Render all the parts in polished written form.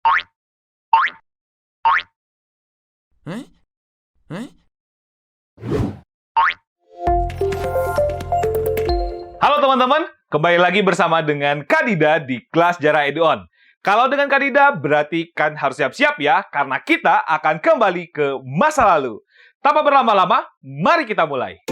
Eh? Eh? Halo teman-teman, kembali lagi bersama dengan Kadida di kelas Jara Eduon. Kalau dengan Kadida berarti kan harus siap-siap ya, karena kita akan kembali ke masa lalu. Tanpa berlama-lama, mari kita mulai.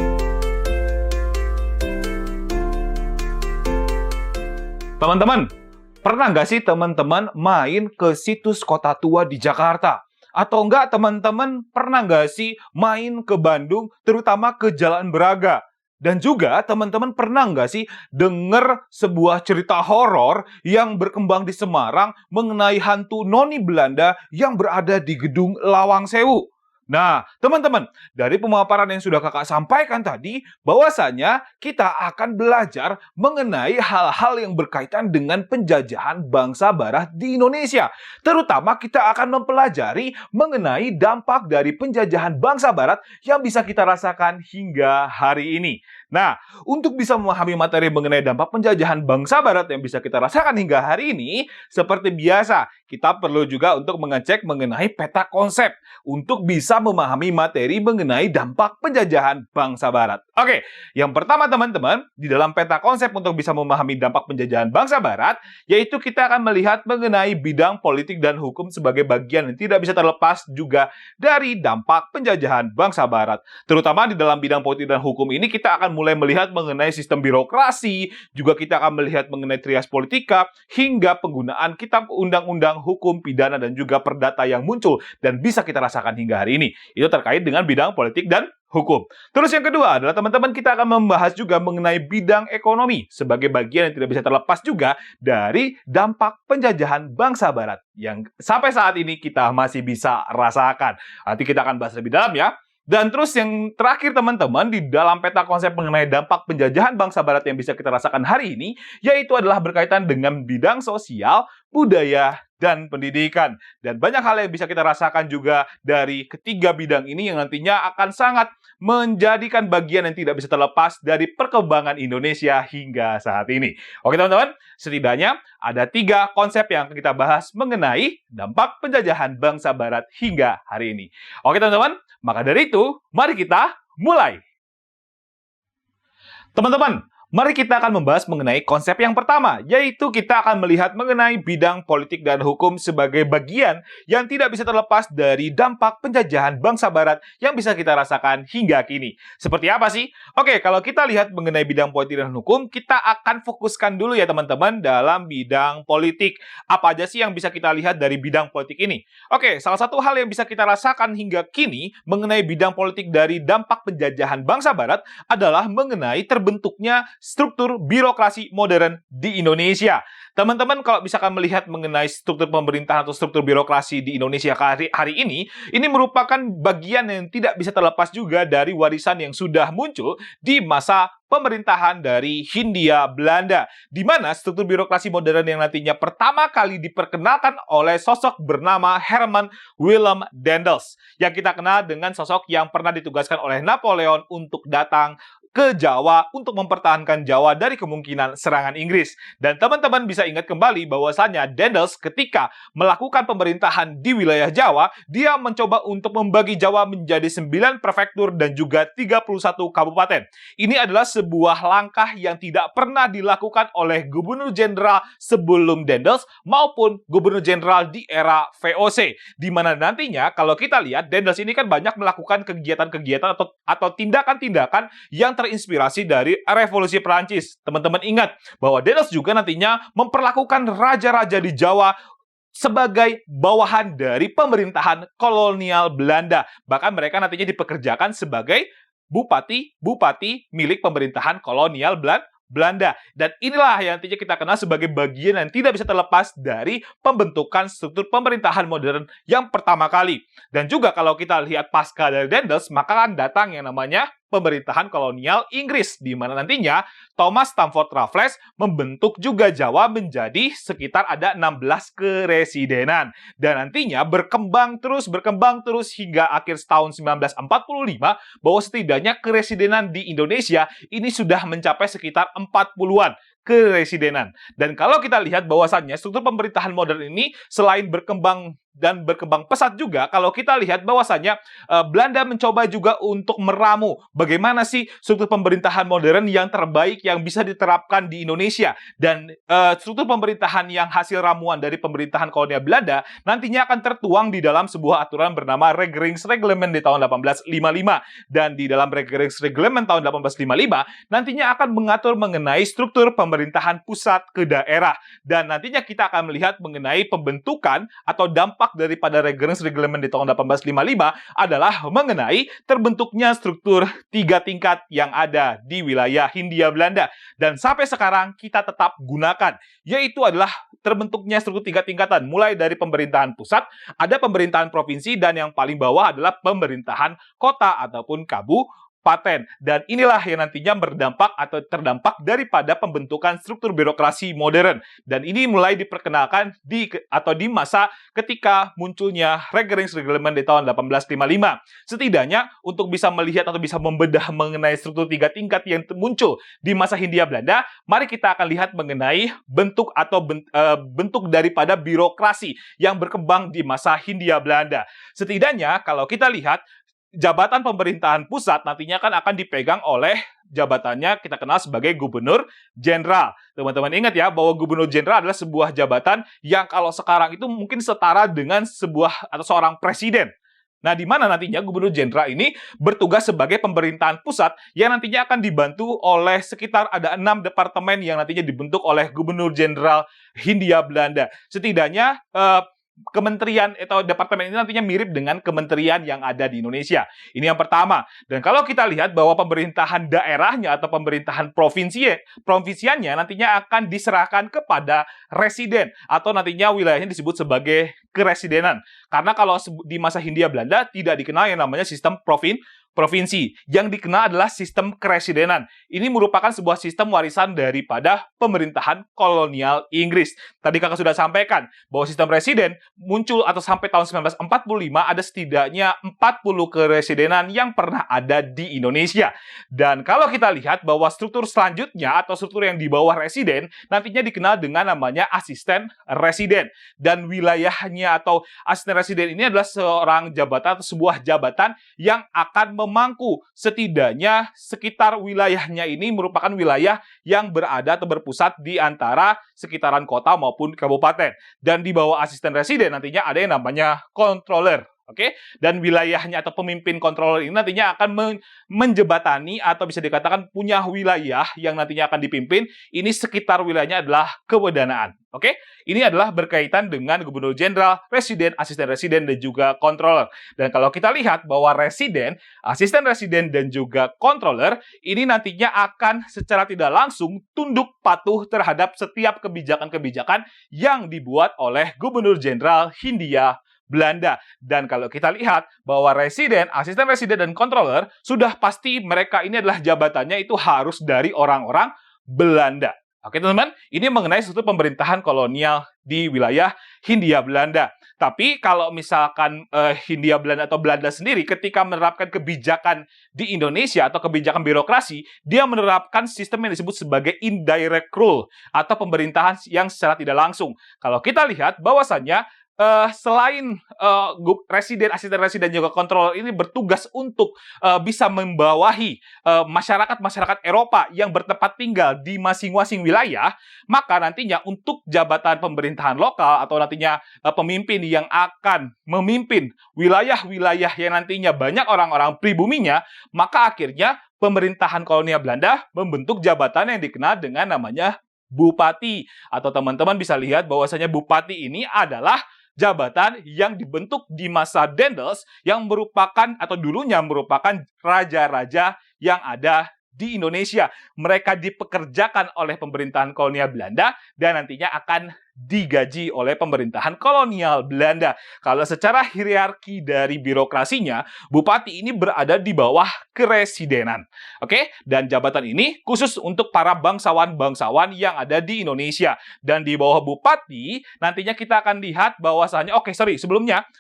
Teman-teman, pernah nggak sih teman-teman main ke situs kota tua di Jakarta? Atau enggak teman-teman pernah nggak sih main ke Bandung, terutama ke Jalan Braga? Dan juga teman-teman pernah nggak sih dengar sebuah cerita horor yang berkembang di Semarang mengenai hantu noni Belanda yang berada di gedung Lawang Sewu? Nah, teman-teman, dari pemaparan yang sudah kakak sampaikan tadi, bahwasanya kita akan belajar mengenai hal-hal yang berkaitan dengan penjajahan bangsa Barat di Indonesia. Terutama kita akan mempelajari mengenai dampak dari penjajahan bangsa Barat yang bisa kita rasakan hingga hari ini. Nah, untuk bisa memahami materi mengenai dampak penjajahan bangsa Barat yang bisa kita rasakan hingga hari ini, seperti biasa, kita perlu juga untuk mengecek mengenai peta konsep untuk bisa memahami materi mengenai dampak penjajahan bangsa Barat. Oke, yang pertama teman-teman, di dalam peta konsep untuk bisa memahami dampak penjajahan bangsa Barat, yaitu kita akan melihat mengenai bidang politik dan hukum sebagai bagian yang tidak bisa terlepas juga dari dampak penjajahan bangsa Barat. Terutama di dalam bidang politik dan hukum ini kita akan mulai melihat mengenai sistem birokrasi, juga kita akan melihat mengenai trias politika, hingga penggunaan kitab undang-undang hukum pidana dan juga perdata yang muncul dan bisa kita rasakan hingga hari ini. Itu terkait dengan bidang politik dan hukum. Terus yang kedua adalah teman-teman kita akan membahas juga mengenai bidang ekonomi sebagai bagian yang tidak bisa terlepas juga dari dampak penjajahan bangsa Barat yang sampai saat ini kita masih bisa rasakan. Nanti kita akan bahas lebih dalam ya. Dan terus yang terakhir teman-teman di dalam peta konsep mengenai dampak penjajahan bangsa Barat yang bisa kita rasakan hari ini, yaitu adalah berkaitan dengan bidang sosial, budaya, dan pendidikan. Dan banyak hal yang bisa kita rasakan juga dari ketiga bidang ini yang nantinya akan sangat menjadikan bagian yang tidak bisa terlepas dari perkembangan Indonesia hingga saat ini. Oke teman-teman, setidaknya ada 3 konsep yang akan kita bahas mengenai dampak penjajahan bangsa Barat hingga hari ini. Oke teman-teman, maka dari itu, mari kita mulai. Teman-teman, mari kita akan membahas mengenai konsep yang pertama, yaitu kita akan melihat mengenai bidang politik dan hukum sebagai bagian yang tidak bisa terlepas dari dampak penjajahan bangsa Barat yang bisa kita rasakan hingga kini. Seperti apa sih? Oke, kalau kita lihat mengenai bidang politik dan hukum, kita akan fokuskan dulu ya teman-teman dalam bidang politik. Apa aja sih yang bisa kita lihat dari bidang politik ini? Oke, salah satu hal yang bisa kita rasakan hingga kini mengenai bidang politik dari dampak penjajahan bangsa Barat adalah mengenai terbentuknya struktur birokrasi modern di Indonesia. Teman-teman kalau misalkan melihat mengenai struktur pemerintahan atau struktur birokrasi di Indonesia hari ini merupakan bagian yang tidak bisa terlepas juga dari warisan yang sudah muncul di masa pemerintahan dari Hindia Belanda, di mana struktur birokrasi modern yang nantinya pertama kali diperkenalkan oleh sosok bernama Herman Willem Daendels, yang kita kenal dengan sosok yang pernah ditugaskan oleh Napoleon untuk datang ke Jawa untuk mempertahankan Jawa dari kemungkinan serangan Inggris. Dan teman-teman bisa ingat kembali bahwasannya Daendels ketika melakukan pemerintahan di wilayah Jawa, dia mencoba untuk membagi Jawa menjadi 9 prefektur dan juga 31 kabupaten. Ini adalah sebuah langkah yang tidak pernah dilakukan oleh Gubernur Jenderal sebelum Daendels maupun Gubernur Jenderal di era VOC. Di mana nantinya kalau kita lihat Daendels ini kan banyak melakukan kegiatan-kegiatan atau tindakan-tindakan yang terinspirasi dari revolusi Perancis. Teman-teman ingat bahwa Daendels juga nantinya memperlakukan raja-raja di Jawa sebagai bawahan dari pemerintahan kolonial Belanda. Bahkan mereka nantinya dipekerjakan sebagai bupati milik pemerintahan kolonial Belanda. Dan inilah yang nantinya kita kenal sebagai bagian yang tidak bisa terlepas dari pembentukan struktur pemerintahan modern yang pertama kali. Dan juga kalau kita lihat pasca dari Daendels, maka kan datang yang namanya pemerintahan kolonial Inggris, di mana nantinya Thomas Stamford Raffles membentuk juga Jawa menjadi sekitar ada 16 keresidenan. Dan nantinya berkembang terus hingga akhir tahun 1945 bahwa setidaknya keresidenan di Indonesia ini sudah mencapai sekitar 40-an. keresidenan. Dan kalau kita lihat bahwasannya struktur pemerintahan modern ini selain berkembang dan berkembang pesat juga, kalau kita lihat bahwasannya Belanda mencoba juga untuk meramu bagaimana sih struktur pemerintahan modern yang terbaik yang bisa diterapkan di Indonesia. Dan struktur pemerintahan yang hasil ramuan dari pemerintahan kolonial Belanda nantinya akan tertuang di dalam sebuah aturan bernama Regeringsreglement di tahun 1855. Dan di dalam Regeringsreglement tahun 1855 nantinya akan mengatur mengenai struktur pemerintahan pusat ke daerah. Dan nantinya kita akan melihat mengenai pembentukan atau dampak daripada Regeringsreglement di tahun 1855 adalah mengenai terbentuknya struktur 3 tingkat yang ada di wilayah Hindia Belanda. Dan sampai sekarang kita tetap gunakan, yaitu adalah terbentuknya struktur 3 tingkatan, mulai dari pemerintahan pusat, ada pemerintahan provinsi, dan yang paling bawah adalah pemerintahan kota ataupun kabupaten. Dan inilah yang nantinya berdampak atau terdampak daripada pembentukan struktur birokrasi modern. Dan ini mulai diperkenalkan di masa ketika munculnya Regeringsreglement di tahun 1855. Setidaknya untuk bisa melihat atau bisa membedah mengenai struktur 3 tingkat yang muncul di masa Hindia Belanda, mari kita akan lihat mengenai bentuk atau bentuk daripada birokrasi yang berkembang di masa Hindia Belanda. Setidaknya kalau kita lihat jabatan pemerintahan pusat nantinya kan akan dipegang oleh jabatannya kita kenal sebagai gubernur jenderal. Teman-teman ingat ya bahwa gubernur jenderal adalah sebuah jabatan yang kalau sekarang itu mungkin setara dengan sebuah atau seorang presiden. Nah, di mana nantinya gubernur jenderal ini bertugas sebagai pemerintahan pusat yang nantinya akan dibantu oleh sekitar ada 6 departemen yang nantinya dibentuk oleh gubernur jenderal Hindia Belanda. Setidaknya kementerian atau departemen ini nantinya mirip dengan kementerian yang ada di Indonesia. Ini yang pertama. Dan kalau kita lihat bahwa pemerintahan daerahnya atau pemerintahan provinsiannya nantinya akan diserahkan kepada residen atau nantinya wilayahnya disebut sebagai keresidenan. Karena kalau di masa Hindia Belanda tidak dikenal yang namanya sistem provinsi. Yang dikenal adalah sistem keresidenan. Ini merupakan sebuah sistem warisan daripada pemerintahan kolonial Inggris. Tadi kakak sudah sampaikan bahwa sistem residen muncul atau sampai tahun 1945 ada setidaknya 40 keresidenan yang pernah ada di Indonesia. Dan kalau kita lihat bahwa struktur selanjutnya atau struktur yang di bawah residen nantinya dikenal dengan namanya asisten residen. Dan wilayahnya atau asisten residen ini adalah seorang jabatan atau sebuah jabatan yang akan memangku setidaknya sekitar wilayahnya ini merupakan wilayah yang berada atau berpusat di antara sekitaran kota maupun kabupaten. Dan di bawah asisten residen nantinya ada yang namanya controller. Oke, dan wilayahnya atau pemimpin controller ini nantinya akan menjebatani atau bisa dikatakan punya wilayah yang nantinya akan dipimpin. Ini sekitar wilayahnya adalah kewedanaan. Oke, ini adalah berkaitan dengan gubernur jenderal, residen, asisten residen, dan juga controller. Dan kalau kita lihat bahwa residen, asisten residen, dan juga controller ini nantinya akan secara tidak langsung tunduk patuh terhadap setiap kebijakan-kebijakan yang dibuat oleh gubernur jenderal Hindia Belanda. Dan kalau kita lihat bahwa residen, asisten residen, dan controller sudah pasti mereka ini adalah jabatannya itu harus dari orang-orang Belanda. Oke teman-teman, ini mengenai struktur pemerintahan kolonial di wilayah Hindia Belanda. Tapi kalau misalkan Hindia Belanda atau Belanda sendiri ketika menerapkan kebijakan di Indonesia atau kebijakan birokrasi, dia menerapkan sistem yang disebut sebagai indirect rule atau pemerintahan yang secara tidak langsung. Kalau kita lihat bahwasannya selain residen, asisten residen, juga kontrol ini bertugas untuk bisa membawahi masyarakat Eropa yang bertempat tinggal di masing-masing wilayah, maka nantinya untuk jabatan pemerintahan lokal atau nantinya pemimpin yang akan memimpin wilayah-wilayah yang nantinya banyak orang-orang pribuminya, maka akhirnya pemerintahan kolonial Belanda membentuk jabatan yang dikenal dengan namanya Bupati. Atau teman-teman bisa lihat bahwasanya Bupati ini adalah jabatan yang dibentuk di masa Daendels yang merupakan atau dulunya merupakan raja-raja yang ada di Indonesia. Mereka dipekerjakan oleh pemerintahan kolonial Belanda dan nantinya akan digaji oleh pemerintahan kolonial Belanda. Kalau secara hierarki dari birokrasinya, bupati ini berada di bawah keresidenan. Oke, dan jabatan ini khusus untuk para bangsawan-bangsawan yang ada di Indonesia. Dan di bawah bupati, nantinya kita akan lihat bahwasannya,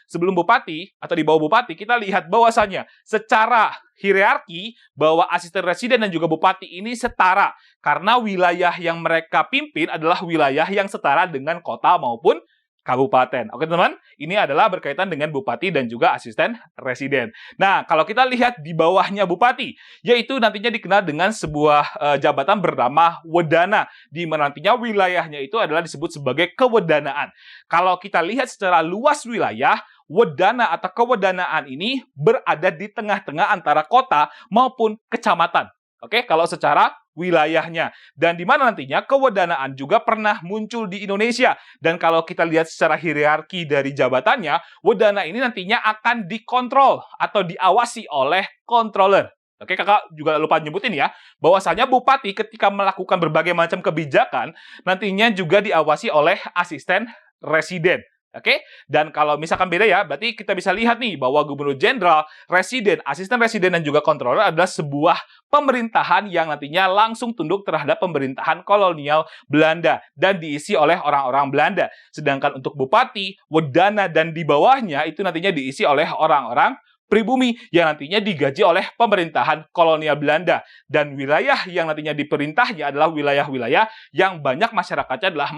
sebelum bupati atau di bawah bupati, kita lihat bahwasannya secara hierarki bahwa asisten residen dan juga bupati ini setara karena wilayah yang mereka pimpin adalah wilayah yang setara dengan kota maupun kabupaten. Oke teman-teman, ini adalah berkaitan dengan bupati dan juga asisten residen. Nah, kalau kita lihat di bawahnya bupati, yaitu nantinya dikenal dengan sebuah jabatan bernama wedana, di mana nantinya wilayahnya itu adalah disebut sebagai kewedanaan. Kalau kita lihat secara luas wilayah, wedana atau kewedanaan ini berada di tengah-tengah antara kota maupun kecamatan. Oke, kalau secara wilayahnya. Dan di mana nantinya kewedanaan juga pernah muncul di Indonesia. Dan kalau kita lihat secara hierarki dari jabatannya, wedana ini nantinya akan dikontrol atau diawasi oleh controller. Oke, kakak juga lupa nyebutin ya, bahwasanya bupati ketika melakukan berbagai macam kebijakan, nantinya juga diawasi oleh asisten residen. Oke, dan kalau misalkan beda ya, berarti kita bisa lihat nih bahwa gubernur jenderal, residen, asisten residen, dan juga controller adalah sebuah pemerintahan yang nantinya langsung tunduk terhadap pemerintahan kolonial Belanda dan diisi oleh orang-orang Belanda. Sedangkan untuk bupati, wedana, dan di bawahnya itu nantinya diisi oleh orang-orang pribumi yang nantinya digaji oleh pemerintahan kolonial Belanda. Dan wilayah yang nantinya diperintahnya adalah wilayah-wilayah yang banyak masyarakatnya adalah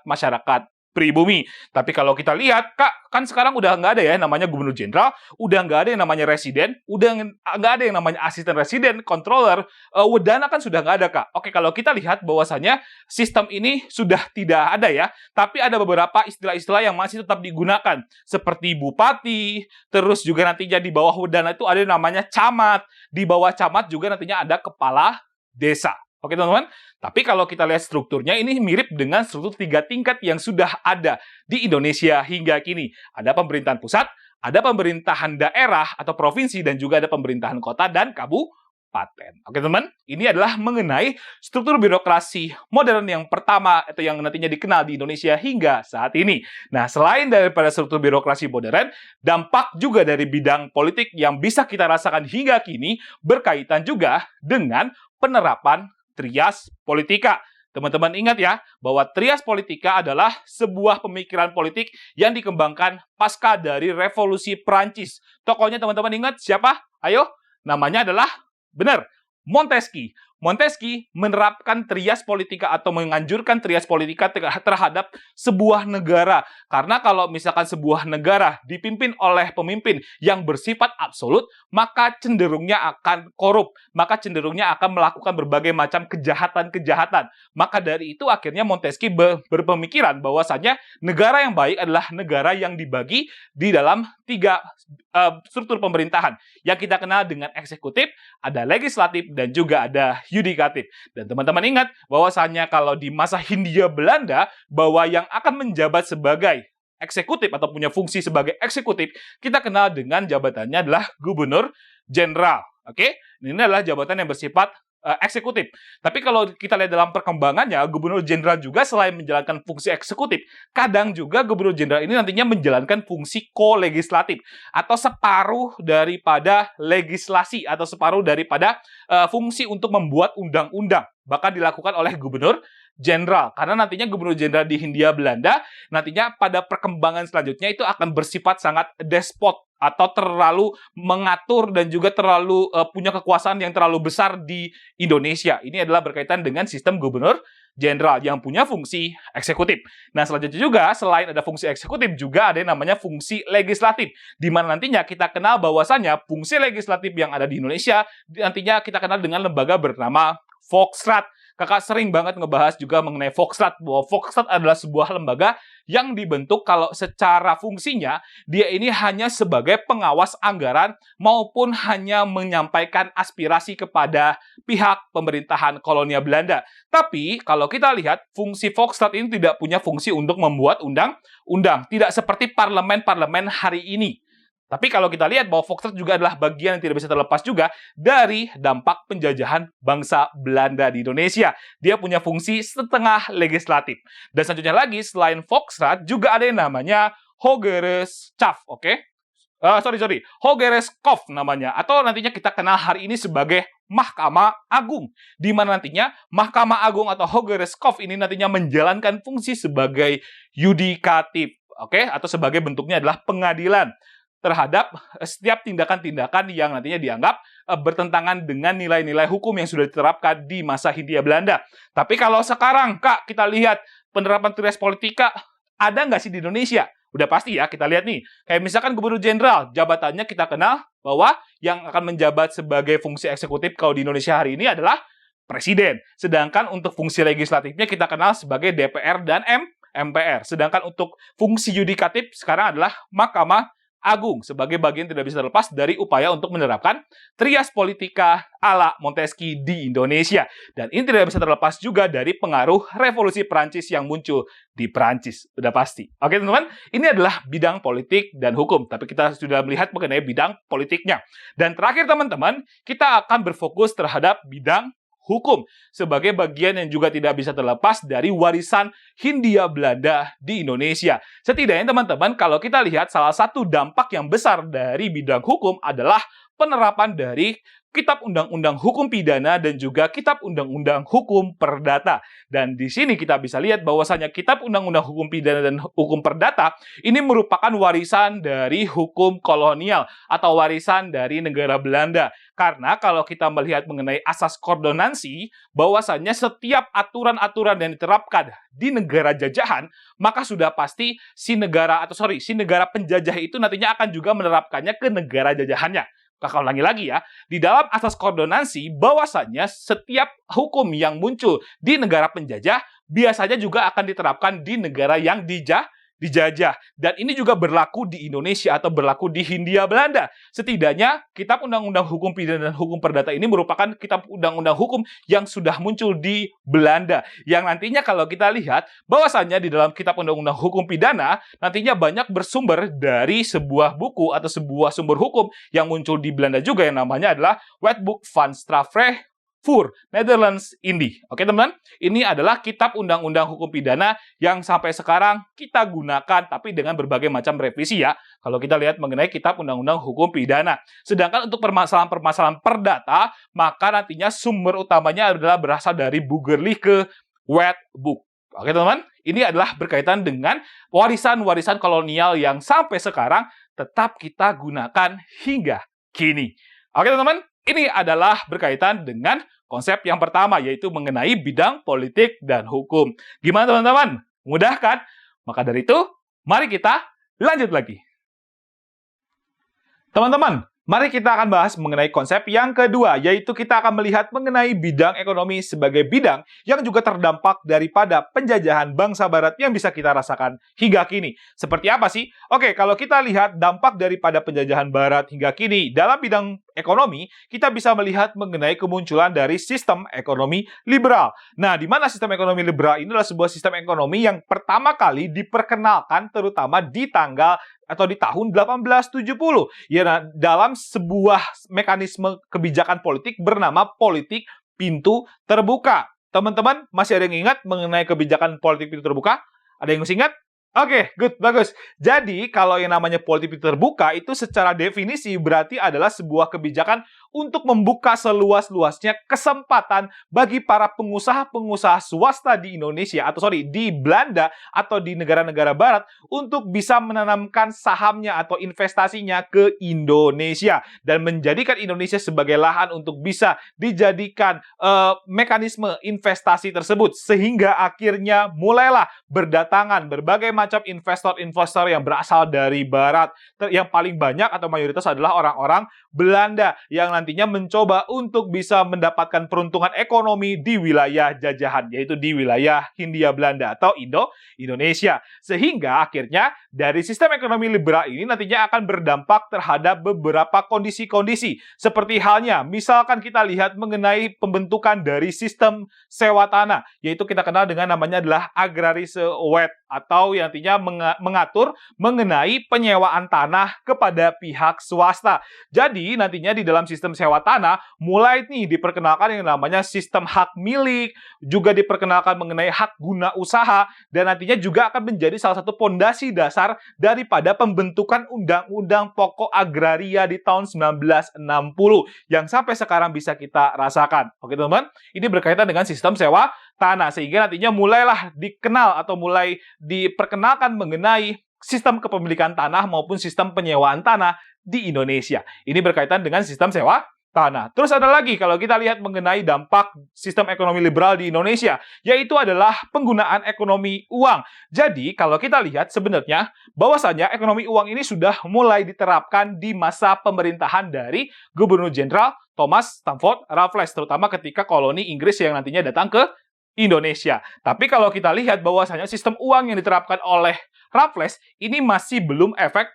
masyarakat pribumi. Tapi kalau kita lihat, Kak, kan sekarang udah nggak ada ya namanya gubernur jenderal, udah nggak ada yang namanya residen, udah nggak ada yang namanya asisten residen, controller, wedana kan sudah nggak ada, Kak. Oke, kalau kita lihat bahwasannya sistem ini sudah tidak ada ya, tapi ada beberapa istilah-istilah yang masih tetap digunakan, seperti bupati, terus juga nantinya di bawah wedana itu ada yang namanya camat, di bawah camat juga nantinya ada kepala desa. Oke teman-teman, tapi kalau kita lihat strukturnya ini mirip dengan struktur 3 tingkat yang sudah ada di Indonesia hingga kini. Ada pemerintahan pusat, ada pemerintahan daerah atau provinsi, dan juga ada pemerintahan kota dan kabupaten. Oke teman-teman, ini adalah mengenai struktur birokrasi modern yang pertama atau yang nantinya dikenal di Indonesia hingga saat ini. Nah, selain daripada struktur birokrasi modern, dampak juga dari bidang politik yang bisa kita rasakan hingga kini berkaitan juga dengan penerapan trias politika. Teman-teman ingat ya, bahwa trias politika adalah sebuah pemikiran politik yang dikembangkan pasca dari revolusi Prancis. Tokohnya teman-teman ingat siapa? Ayo, namanya adalah, benar, Montesquieu. Montesquieu menerapkan trias politika atau menganjurkan trias politika terhadap sebuah negara. Karena kalau misalkan sebuah negara dipimpin oleh pemimpin yang bersifat absolut, maka cenderungnya akan korup. Maka cenderungnya akan melakukan berbagai macam kejahatan-kejahatan. Maka dari itu akhirnya Montesquieu berpemikiran bahwasannya negara yang baik adalah negara yang dibagi di dalam 3 struktur pemerintahan. Yang kita kenal dengan eksekutif, ada legislatif, dan juga ada yudikatif. Dan teman-teman ingat bahwasannya kalau di masa Hindia Belanda, bahwa yang akan menjabat sebagai eksekutif atau punya fungsi sebagai eksekutif, kita kenal dengan jabatannya adalah gubernur jenderal. Oke, ini adalah jabatan yang bersifat eksekutif. Tapi kalau kita lihat dalam perkembangannya, gubernur jenderal juga selain menjalankan fungsi eksekutif, kadang juga gubernur jenderal ini nantinya menjalankan fungsi ko-legislatif atau separuh daripada legislasi atau separuh daripada fungsi untuk membuat undang-undang. Bahkan dilakukan oleh gubernur jenderal. Karena nantinya gubernur jenderal di Hindia Belanda nantinya pada perkembangan selanjutnya itu akan bersifat sangat despot atau terlalu mengatur dan juga terlalu punya kekuasaan yang terlalu besar di Indonesia. Ini adalah berkaitan dengan sistem gubernur jenderal yang punya fungsi eksekutif. Nah, selanjutnya juga selain ada fungsi eksekutif juga ada yang namanya fungsi legislatif, di mana nantinya kita kenal bahwasannya fungsi legislatif yang ada di Indonesia nantinya kita kenal dengan lembaga bernama Volksrat. Kakak sering banget ngebahas juga mengenai Volksrat, bahwa Volksrat adalah sebuah lembaga yang dibentuk kalau secara fungsinya dia ini hanya sebagai pengawas anggaran maupun hanya menyampaikan aspirasi kepada pihak pemerintahan kolonial Belanda. Tapi kalau kita lihat fungsi Volksrat ini tidak punya fungsi untuk membuat undang-undang, tidak seperti parlemen-parlemen hari ini. Tapi kalau kita lihat bahwa Foxtrot juga adalah bagian yang tidak bisa terlepas juga dari dampak penjajahan bangsa Belanda di Indonesia. Dia punya fungsi setengah legislatif. Dan selanjutnya lagi, selain Foxtrot, juga ada yang namanya Hogereshof, oke? Hogereshof namanya, atau nantinya kita kenal hari ini sebagai Mahkamah Agung, di mana nantinya Mahkamah Agung atau Hogereshof ini nantinya menjalankan fungsi sebagai yudikatif, oke? Atau sebagai bentuknya adalah pengadilan terhadap setiap tindakan-tindakan yang nantinya dianggap bertentangan dengan nilai-nilai hukum yang sudah diterapkan di masa Hindia Belanda. Tapi kalau sekarang, Kak, kita lihat penerapan Trias Politika, ada nggak sih di Indonesia? Udah pasti ya, kita lihat nih. Kayak misalkan Gubernur Jenderal, jabatannya kita kenal bahwa yang akan menjabat sebagai fungsi eksekutif kalau di Indonesia hari ini adalah Presiden. Sedangkan untuk fungsi legislatifnya kita kenal sebagai DPR dan MPR. Sedangkan untuk fungsi yudikatif sekarang adalah Mahkamah Agung sebagai bagian tidak bisa terlepas dari upaya untuk menerapkan Trias Politika ala Montesquieu di Indonesia. Dan ini tidak bisa terlepas juga dari pengaruh revolusi Perancis yang muncul di Perancis. Udah pasti. Oke teman-teman, ini adalah bidang politik dan hukum. Tapi kita sudah melihat mengenai bidang politiknya. Dan terakhir teman-teman, kita akan berfokus terhadap bidang hukum sebagai bagian yang juga tidak bisa terlepas dari warisan Hindia Belanda di Indonesia. Setidaknya teman-teman, kalau kita lihat salah satu dampak yang besar dari bidang hukum adalah penerapan dari Kitab Undang-Undang Hukum Pidana dan juga Kitab Undang-Undang Hukum Perdata. Dan di sini kita bisa lihat bahwasanya Kitab Undang-Undang Hukum Pidana dan Hukum Perdata ini merupakan warisan dari hukum kolonial atau warisan dari negara Belanda. Karena kalau kita melihat mengenai asas kordonansi, bahwasanya setiap aturan-aturan yang diterapkan di negara jajahan, maka sudah pasti si negara penjajah itu nantinya akan juga menerapkannya ke negara jajahannya. Kakak ulangi lagi ya, di dalam asas kordonansi bahwasannya setiap hukum yang muncul di negara penjajah biasanya juga akan diterapkan di negara yang dijajah. Dan ini juga berlaku di Indonesia atau berlaku di Hindia Belanda. Setidaknya Kitab Undang-Undang Hukum Pidana dan Hukum Perdata ini merupakan kitab undang-undang hukum yang sudah muncul di Belanda. Yang nantinya kalau kita lihat bahwasannya di dalam Kitab Undang-Undang Hukum Pidana nantinya banyak bersumber dari sebuah buku atau sebuah sumber hukum yang muncul di Belanda juga yang namanya adalah Wetboek van Strafrecht voor Nederlands Indie. Oke teman-teman, ini adalah kitab undang-undang hukum pidana yang sampai sekarang kita gunakan tapi dengan berbagai macam revisi ya. Kalau kita lihat mengenai kitab undang-undang hukum pidana. Sedangkan untuk permasalahan-permasalahan perdata, maka nantinya sumber utamanya adalah berasal dari Burgerlijke Wetboek. Oke teman-teman, ini adalah berkaitan dengan warisan-warisan kolonial yang sampai sekarang tetap kita gunakan hingga kini. Oke teman-teman, ini adalah berkaitan dengan konsep yang pertama, yaitu mengenai bidang politik dan hukum. Gimana teman-teman? Mudah kan? Maka dari itu, mari kita lanjut lagi. Teman-teman, mari kita akan bahas mengenai konsep yang kedua, yaitu kita akan melihat mengenai bidang ekonomi sebagai bidang yang juga terdampak daripada penjajahan bangsa barat yang bisa kita rasakan hingga kini. Seperti apa sih? Oke, kalau kita lihat dampak daripada penjajahan barat hingga kini dalam bidang ekonomi, kita bisa melihat mengenai kemunculan dari sistem ekonomi liberal. Nah, di mana sistem ekonomi liberal ini adalah sebuah sistem ekonomi yang pertama kali diperkenalkan terutama di tanggal atau di tahun 1870. Ya, dalam sebuah mekanisme kebijakan politik bernama politik pintu terbuka. Teman-teman, masih ada yang ingat mengenai kebijakan politik pintu terbuka? Ada yang masih ingat? Oke, good, bagus. Jadi, kalau yang namanya politik pintu terbuka itu secara definisi berarti adalah sebuah kebijakan untuk membuka seluas-luasnya kesempatan bagi para pengusaha-pengusaha swasta di Indonesia, di Belanda atau di negara-negara barat untuk bisa menanamkan sahamnya atau investasinya ke Indonesia dan menjadikan Indonesia sebagai lahan untuk bisa dijadikan mekanisme investasi tersebut, sehingga akhirnya mulailah berdatangan berbagai macam investor-investor yang berasal dari barat. Yang paling banyak atau mayoritas adalah orang-orang Belanda yang nantinya mencoba untuk bisa mendapatkan peruntungan ekonomi di wilayah jajahan, yaitu di wilayah Hindia Belanda atau Indonesia. Sehingga akhirnya dari sistem ekonomi liberal ini nantinya akan berdampak terhadap beberapa kondisi-kondisi. Seperti halnya, misalkan kita lihat mengenai pembentukan dari sistem sewa tanah, yaitu kita kenal dengan namanya adalah agrarische wet, atau yang nantinya mengatur mengenai penyewaan tanah kepada pihak swasta. Jadi nantinya di dalam sistem sewa tanah mulai nih diperkenalkan yang namanya sistem hak milik, juga diperkenalkan mengenai hak guna usaha, dan nantinya juga akan menjadi salah satu pondasi dasar daripada pembentukan Undang-Undang Pokok Agraria di tahun 1960 yang sampai sekarang bisa kita rasakan. Oke teman-teman, ini berkaitan dengan sistem sewa tanah, sehingga nantinya mulailah dikenal atau mulai diperkenalkan mengenai sistem kepemilikan tanah maupun sistem penyewaan tanah di Indonesia. Ini berkaitan dengan sistem sewa tanah. Terus ada lagi kalau kita lihat mengenai dampak sistem ekonomi liberal di Indonesia, yaitu adalah penggunaan ekonomi uang. Jadi kalau kita lihat sebenarnya bahwasanya ekonomi uang ini sudah mulai diterapkan di masa pemerintahan dari Gubernur Jenderal Thomas Stamford Raffles, terutama ketika koloni Inggris yang nantinya datang ke Indonesia. Tapi kalau kita lihat bahwasanya sistem uang yang diterapkan oleh Raffles ini masih belum efektif.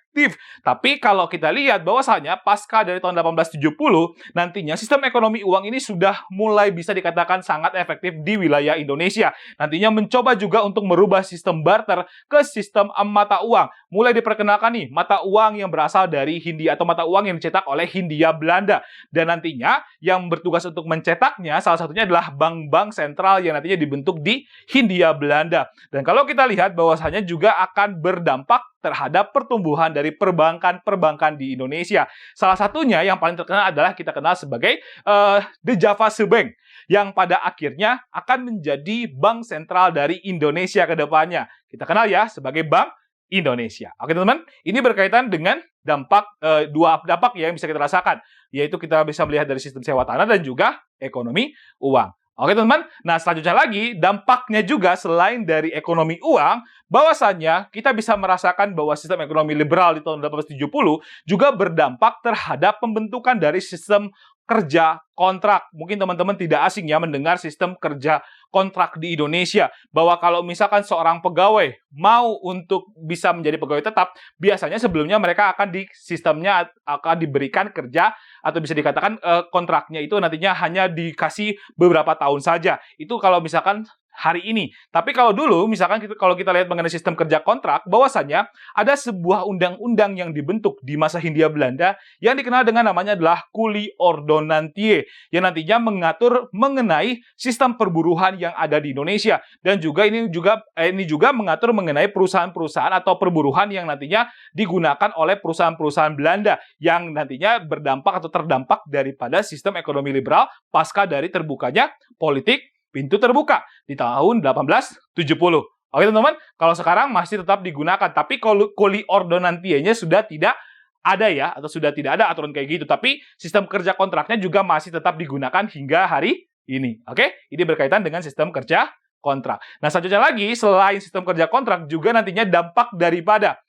Tapi kalau kita lihat bahwasanya pasca dari tahun 1870, nantinya sistem ekonomi uang ini sudah mulai bisa dikatakan sangat efektif di wilayah Indonesia. Nantinya mencoba juga untuk merubah sistem barter ke sistem mata uang. Mulai diperkenalkan nih mata uang yang berasal dari Hindia atau mata uang yang dicetak oleh Hindia Belanda. Dan nantinya yang bertugas untuk mencetaknya salah satunya adalah bank-bank sentral yang nantinya dibentuk di Hindia Belanda. Dan kalau kita lihat bahwasanya juga akan berdampak terhadap pertumbuhan dari perbankan-perbankan di Indonesia. Salah satunya yang paling terkenal adalah kita kenal sebagai The Javasu Bank, yang pada akhirnya akan menjadi bank sentral dari Indonesia ke depannya. Kita kenal ya sebagai Bank Indonesia. Oke teman-teman, ini berkaitan dengan dampak dua dampak yang bisa kita rasakan, yaitu kita bisa melihat dari sistem sewa tanah dan juga ekonomi uang. Oke teman-teman, nah selanjutnya lagi dampaknya juga selain dari ekonomi uang, bahwasannya kita bisa merasakan bahwa sistem ekonomi liberal di tahun 1870 juga berdampak terhadap pembentukan dari sistem kerja kontrak. Mungkin teman-teman tidak asing ya mendengar sistem kerja kontrak di Indonesia, bahwa kalau misalkan seorang pegawai mau untuk bisa menjadi pegawai tetap, biasanya sebelumnya mereka akan di sistemnya akan diberikan kerja atau bisa dikatakan kontraknya itu nantinya hanya dikasih beberapa tahun saja. Itu kalau misalkan hari ini. Tapi kalau dulu, misalkan kalau kita lihat mengenai sistem kerja kontrak, bahwasannya ada sebuah undang-undang yang dibentuk di masa Hindia Belanda yang dikenal dengan namanya adalah Kuli Ordonantie, yang nantinya mengatur mengenai sistem perburuhan yang ada di Indonesia, dan juga ini juga mengatur mengenai perusahaan-perusahaan atau perburuhan yang nantinya digunakan oleh perusahaan-perusahaan Belanda yang nantinya berdampak atau terdampak daripada sistem ekonomi liberal pasca dari terbukanya politik pintu terbuka di tahun 1870. Oke teman-teman, kalau sekarang masih tetap digunakan, tapi Kuli Ordonantie-nya sudah tidak ada ya, atau sudah tidak ada aturan kayak gitu, tapi sistem kerja kontraknya juga masih tetap digunakan hingga hari ini. Oke, ini berkaitan dengan sistem kerja kontrak. Nah, selanjutnya lagi, selain sistem kerja kontrak, juga nantinya dampak daripada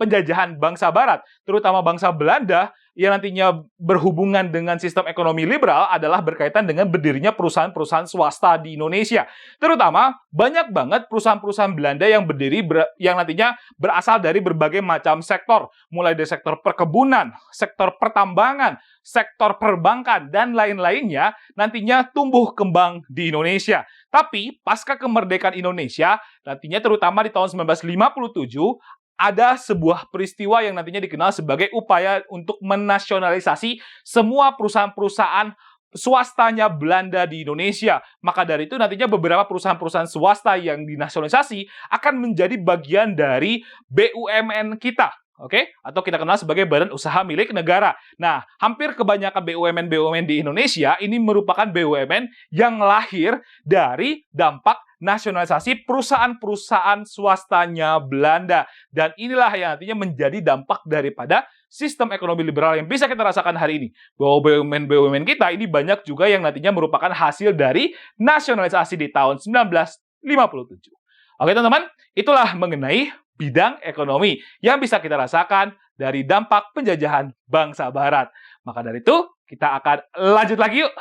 penjajahan bangsa Barat, terutama bangsa Belanda, yang nantinya berhubungan dengan sistem ekonomi liberal adalah berkaitan dengan berdirinya perusahaan-perusahaan swasta di Indonesia. Terutama banyak banget perusahaan-perusahaan Belanda yang berdiri yang nantinya berasal dari berbagai macam sektor, mulai dari sektor perkebunan, sektor pertambangan, sektor perbankan, dan lain-lainnya nantinya tumbuh kembang di Indonesia. Tapi pasca kemerdekaan Indonesia, nantinya terutama di tahun 1957, ada sebuah peristiwa yang nantinya dikenal sebagai upaya untuk menasionalisasi semua perusahaan-perusahaan swastanya Belanda di Indonesia. Maka dari itu nantinya beberapa perusahaan-perusahaan swasta yang dinasionalisasi akan menjadi bagian dari BUMN kita. Oke, atau kita kenal sebagai badan usaha milik negara. Nah, hampir kebanyakan BUMN di Indonesia ini merupakan BUMN yang lahir dari dampak nasionalisasi perusahaan-perusahaan swastanya Belanda. Dan inilah yang nantinya menjadi dampak daripada sistem ekonomi liberal yang bisa kita rasakan hari ini. Bahwa BUMN kita ini banyak juga yang nantinya merupakan hasil dari nasionalisasi di tahun 1957. Oke teman-teman, itulah mengenai bidang ekonomi yang bisa kita rasakan dari dampak penjajahan bangsa Barat. Maka dari itu, kita akan lanjut lagi yuk.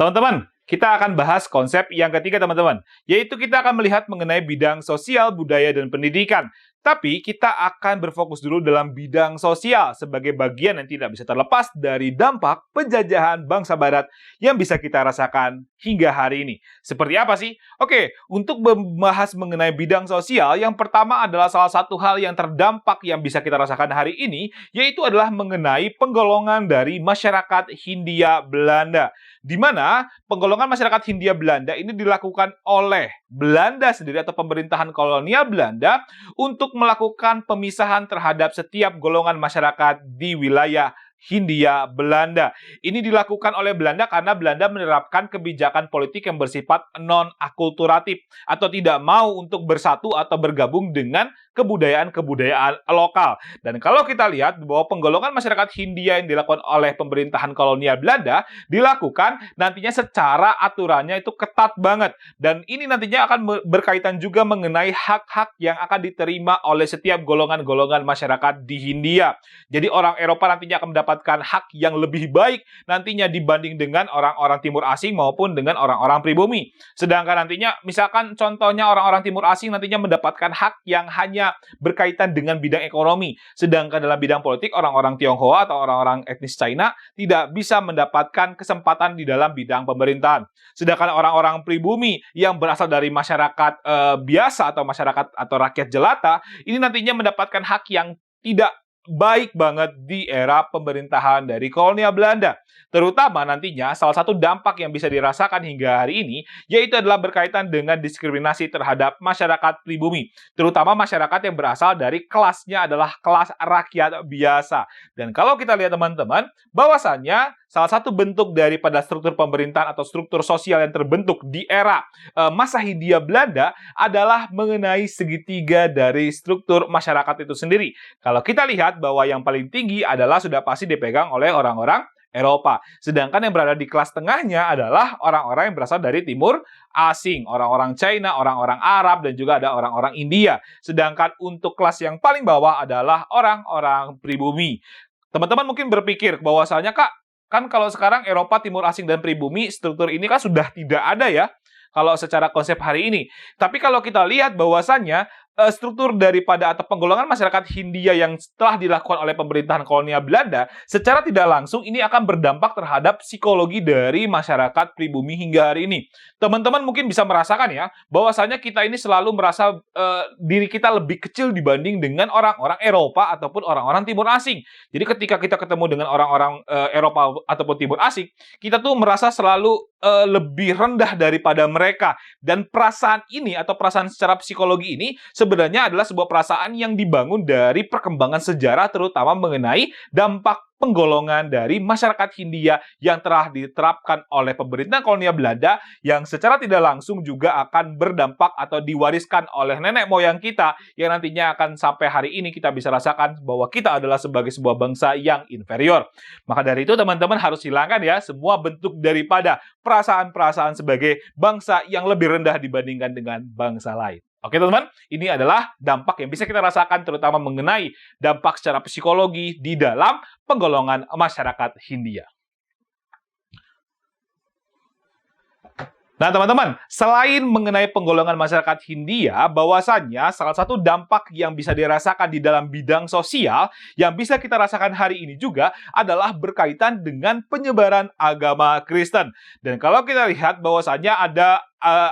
Teman-teman, kita akan bahas konsep yang ketiga teman-teman, yaitu kita akan melihat mengenai bidang sosial, budaya, dan pendidikan. Tapi kita akan berfokus dulu dalam bidang sosial sebagai bagian yang tidak bisa terlepas dari dampak penjajahan bangsa barat yang bisa kita rasakan hingga hari ini. Seperti apa sih? Oke, untuk membahas mengenai bidang sosial, yang pertama adalah salah satu hal yang terdampak yang bisa kita rasakan hari ini, yaitu adalah mengenai penggolongan dari masyarakat Hindia Belanda. Di mana penggolongan masyarakat Hindia Belanda ini dilakukan oleh Belanda sendiri atau pemerintahan kolonial Belanda untuk melakukan pemisahan terhadap setiap golongan masyarakat di wilayah Hindia Belanda. Ini dilakukan oleh Belanda karena Belanda menerapkan kebijakan politik yang bersifat non-akulturatif atau tidak mau untuk bersatu atau bergabung dengan kebudayaan-kebudayaan lokal. Dan kalau kita lihat bahwa penggolongan masyarakat Hindia yang dilakukan oleh pemerintahan kolonial Belanda dilakukan nantinya secara aturannya itu ketat banget. Dan ini nantinya akan berkaitan juga mengenai hak-hak yang akan diterima oleh setiap golongan-golongan masyarakat di Hindia. Jadi orang Eropa nantinya akan mendapatkan hak yang lebih baik nantinya dibanding dengan orang-orang timur asing maupun dengan orang-orang pribumi. Sedangkan nantinya misalkan contohnya orang-orang timur asing nantinya mendapatkan hak yang hanya berkaitan dengan bidang ekonomi. Sedangkan dalam bidang politik orang-orang Tionghoa atau orang-orang etnis China tidak bisa mendapatkan kesempatan di dalam bidang pemerintahan. Sedangkan orang-orang pribumi yang berasal dari masyarakat biasa atau masyarakat atau rakyat jelata ini nantinya mendapatkan hak yang tidak baik banget di era pemerintahan dari kolonial Belanda. Terutama nantinya salah satu dampak yang bisa dirasakan hingga hari ini yaitu adalah berkaitan dengan diskriminasi terhadap masyarakat pribumi, terutama masyarakat yang berasal dari kelasnya adalah kelas rakyat biasa. Dan kalau kita lihat teman-teman, bahwasannya salah satu bentuk daripada struktur pemerintahan atau struktur sosial yang terbentuk di era masa Hindia Belanda adalah mengenai segitiga dari struktur masyarakat itu sendiri. Kalau kita lihat bahwa yang paling tinggi adalah sudah pasti dipegang oleh orang-orang Eropa. Sedangkan yang berada di kelas tengahnya adalah orang-orang yang berasal dari timur asing, orang-orang China, orang-orang Arab, dan juga ada orang-orang India. Sedangkan untuk kelas yang paling bawah adalah orang-orang pribumi. Teman-teman mungkin berpikir bahwasanya, Kak, kan kalau sekarang Eropa, timur asing, dan pribumi, struktur ini kan sudah tidak ada ya, kalau secara konsep hari ini. Tapi kalau kita lihat bahwasannya struktur daripada atau penggolongan masyarakat Hindia yang telah dilakukan oleh pemerintahan kolonial Belanda secara tidak langsung ini akan berdampak terhadap psikologi dari masyarakat pribumi hingga hari ini. Teman-teman mungkin bisa merasakan ya bahwasanya kita ini selalu merasa diri kita lebih kecil dibanding dengan orang-orang Eropa ataupun orang-orang timur asing. Jadi ketika kita ketemu dengan orang-orang Eropa ataupun timur asing, kita tuh merasa selalu lebih rendah daripada mereka. Dan perasaan ini atau perasaan secara psikologi ini sebenarnya adalah sebuah perasaan yang dibangun dari perkembangan sejarah terutama mengenai dampak penggolongan dari masyarakat Hindia yang telah diterapkan oleh pemerintahan kolonial Belanda yang secara tidak langsung juga akan berdampak atau diwariskan oleh nenek moyang kita yang nantinya akan sampai hari ini kita bisa rasakan bahwa kita adalah sebagai sebuah bangsa yang inferior. Maka dari itu teman-teman harus hilangkan ya semua bentuk daripada perasaan-perasaan sebagai bangsa yang lebih rendah dibandingkan dengan bangsa lain. Oke teman-teman, ini adalah dampak yang bisa kita rasakan terutama mengenai dampak secara psikologi di dalam penggolongan masyarakat Hindia. Nah teman-teman, selain mengenai penggolongan masyarakat Hindia, bahwasannya salah satu dampak yang bisa dirasakan di dalam bidang sosial yang bisa kita rasakan hari ini juga adalah berkaitan dengan penyebaran agama Kristen. Dan kalau kita lihat bahwasannya ada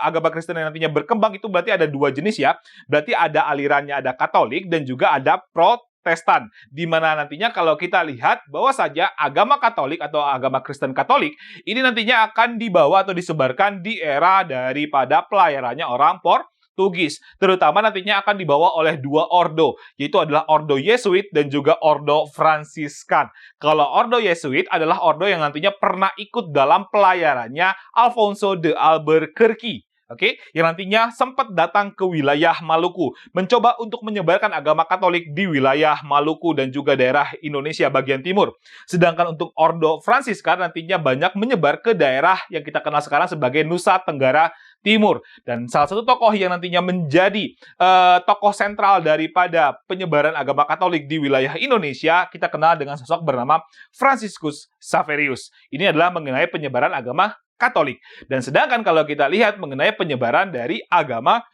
agama Kristen yang nantinya berkembang itu berarti ada dua jenis ya. Berarti ada alirannya ada Katolik dan juga ada Protestan, di mana nantinya kalau kita lihat bahwa saja agama Katolik atau agama Kristen Katolik ini nantinya akan dibawa atau disebarkan di era daripada pelayarannya orang Portugis, terutama nantinya akan dibawa oleh dua ordo, yaitu adalah ordo Yesuit dan juga ordo Fransiskan. Kalau ordo Yesuit adalah ordo yang nantinya pernah ikut dalam pelayarannya Alfonso de Albuquerque. Oke, yang nantinya sempat datang ke wilayah Maluku, mencoba untuk menyebarkan agama Katolik di wilayah Maluku dan juga daerah Indonesia bagian timur. Sedangkan untuk Ordo Fransiskan nantinya banyak menyebar ke daerah yang kita kenal sekarang sebagai Nusa Tenggara Timur. Dan salah satu tokoh yang nantinya menjadi tokoh sentral daripada penyebaran agama Katolik di wilayah Indonesia, kita kenal dengan sosok bernama Franciscus Xaverius. Ini adalah mengenai penyebaran agama Katolik. Dan sedangkan kalau kita lihat mengenai penyebaran dari agama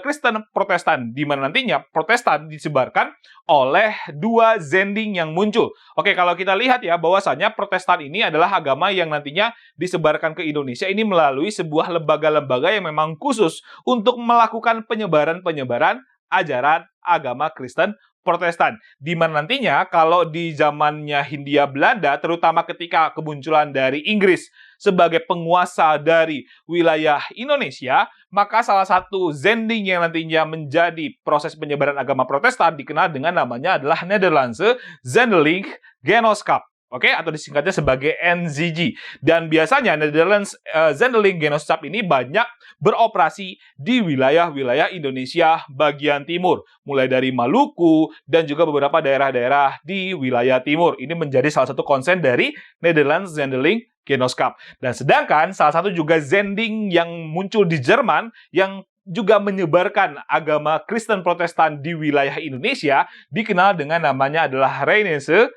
Kristen Protestan, di mana nantinya Protestan disebarkan oleh dua zending yang muncul. Oke, kalau kita lihat ya, bahwasanya Protestan ini adalah agama yang nantinya disebarkan ke Indonesia ini melalui sebuah lembaga-lembaga yang memang khusus untuk melakukan penyebaran-penyebaran ajaran agama Kristen Protestan. Di mana nantinya kalau di zamannya Hindia Belanda, terutama ketika kemunculan dari Inggris sebagai penguasa dari wilayah Indonesia, maka salah satu zending yang nantinya menjadi proses penyebaran agama Protestan dikenal dengan namanya adalah Nederlandse Zendeling Genootschap. Oke, atau disingkatnya sebagai NZG. Dan biasanya Netherlands Zendeling Genootschap ini banyak beroperasi di wilayah-wilayah Indonesia bagian timur, mulai dari Maluku dan juga beberapa daerah-daerah di wilayah timur. Ini menjadi salah satu konsen dari Netherlands Zendeling Genootschap. Dan sedangkan salah satu juga zending yang muncul di Jerman yang juga menyebarkan agama Kristen Protestan di wilayah Indonesia dikenal dengan namanya adalah Rheinische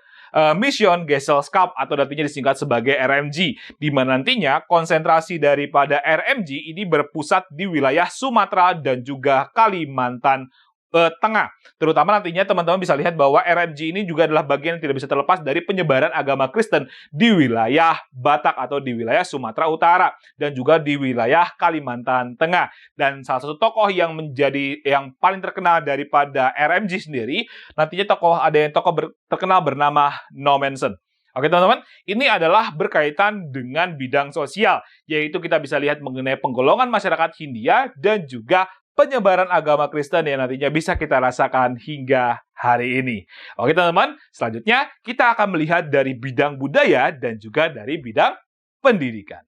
Mission Gesellschaft atau nantinya disingkat sebagai RMG, di mana nantinya konsentrasi daripada RMG ini berpusat di wilayah Sumatera dan juga Kalimantan Tengah. Terutama nantinya teman-teman bisa lihat bahwa RMG ini juga adalah bagian yang tidak bisa terlepas dari penyebaran agama Kristen di wilayah Batak atau di wilayah Sumatera Utara dan juga di wilayah Kalimantan Tengah. Dan salah satu tokoh yang menjadi yang paling terkenal daripada RMG sendiri, nantinya ada yang terkenal bernama Nommensen. Oke teman-teman, ini adalah berkaitan dengan bidang sosial, yaitu kita bisa lihat mengenai penggolongan masyarakat Hindia dan juga penyebaran agama Kristen yang nantinya bisa kita rasakan hingga hari ini. Oke teman-teman, selanjutnya kita akan melihat dari bidang budaya dan juga dari bidang pendidikan.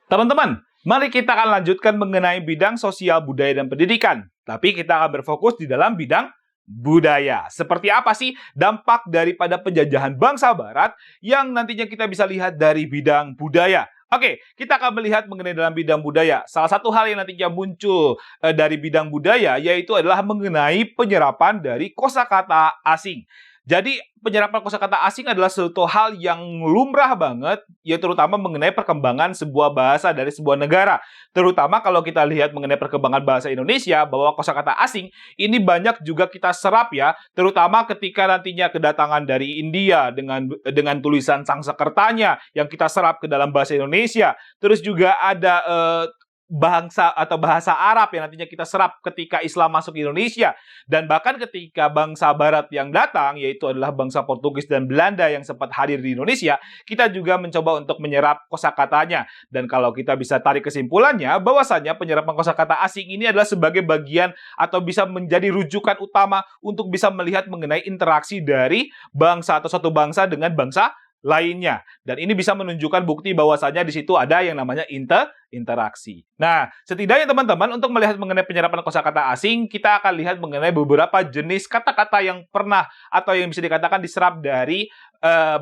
Teman-teman, mari kita akan lanjutkan mengenai bidang sosial, budaya, dan pendidikan. Tapi kita akan berfokus di dalam bidang budaya. Seperti apa sih dampak daripada penjajahan bangsa Barat yang nantinya kita bisa lihat dari bidang budaya? Oke, kita akan melihat mengenai dalam bidang budaya. Salah satu hal yang nantinya muncul dari bidang budaya yaitu adalah mengenai penyerapan dari kosakata asing. Jadi penyerapan kosakata asing adalah suatu hal yang lumrah banget, ya terutama mengenai perkembangan sebuah bahasa dari sebuah negara. Terutama kalau kita lihat mengenai perkembangan bahasa Indonesia, bahwa kosakata asing ini banyak juga kita serap ya, terutama ketika nantinya kedatangan dari India dengan tulisan Sangsekertanya yang kita serap ke dalam bahasa Indonesia. Terus juga ada bangsa atau bahasa Arab yang nantinya kita serap ketika Islam masuk ke Indonesia, dan bahkan ketika bangsa Barat yang datang yaitu adalah bangsa Portugis dan Belanda yang sempat hadir di Indonesia, kita juga mencoba untuk menyerap kosakatanya. Dan kalau kita bisa tarik kesimpulannya bahwasanya penyerapan kosakata asing ini adalah sebagai bagian atau bisa menjadi rujukan utama untuk bisa melihat mengenai interaksi dari bangsa atau suatu bangsa dengan bangsa lainnya. Dan ini bisa menunjukkan bukti bahwasanya di situ ada yang namanya interaksi. Nah, setidaknya teman-teman untuk melihat mengenai penyerapan kosakata asing, kita akan lihat mengenai beberapa jenis kata-kata yang pernah atau yang bisa dikatakan diserap dari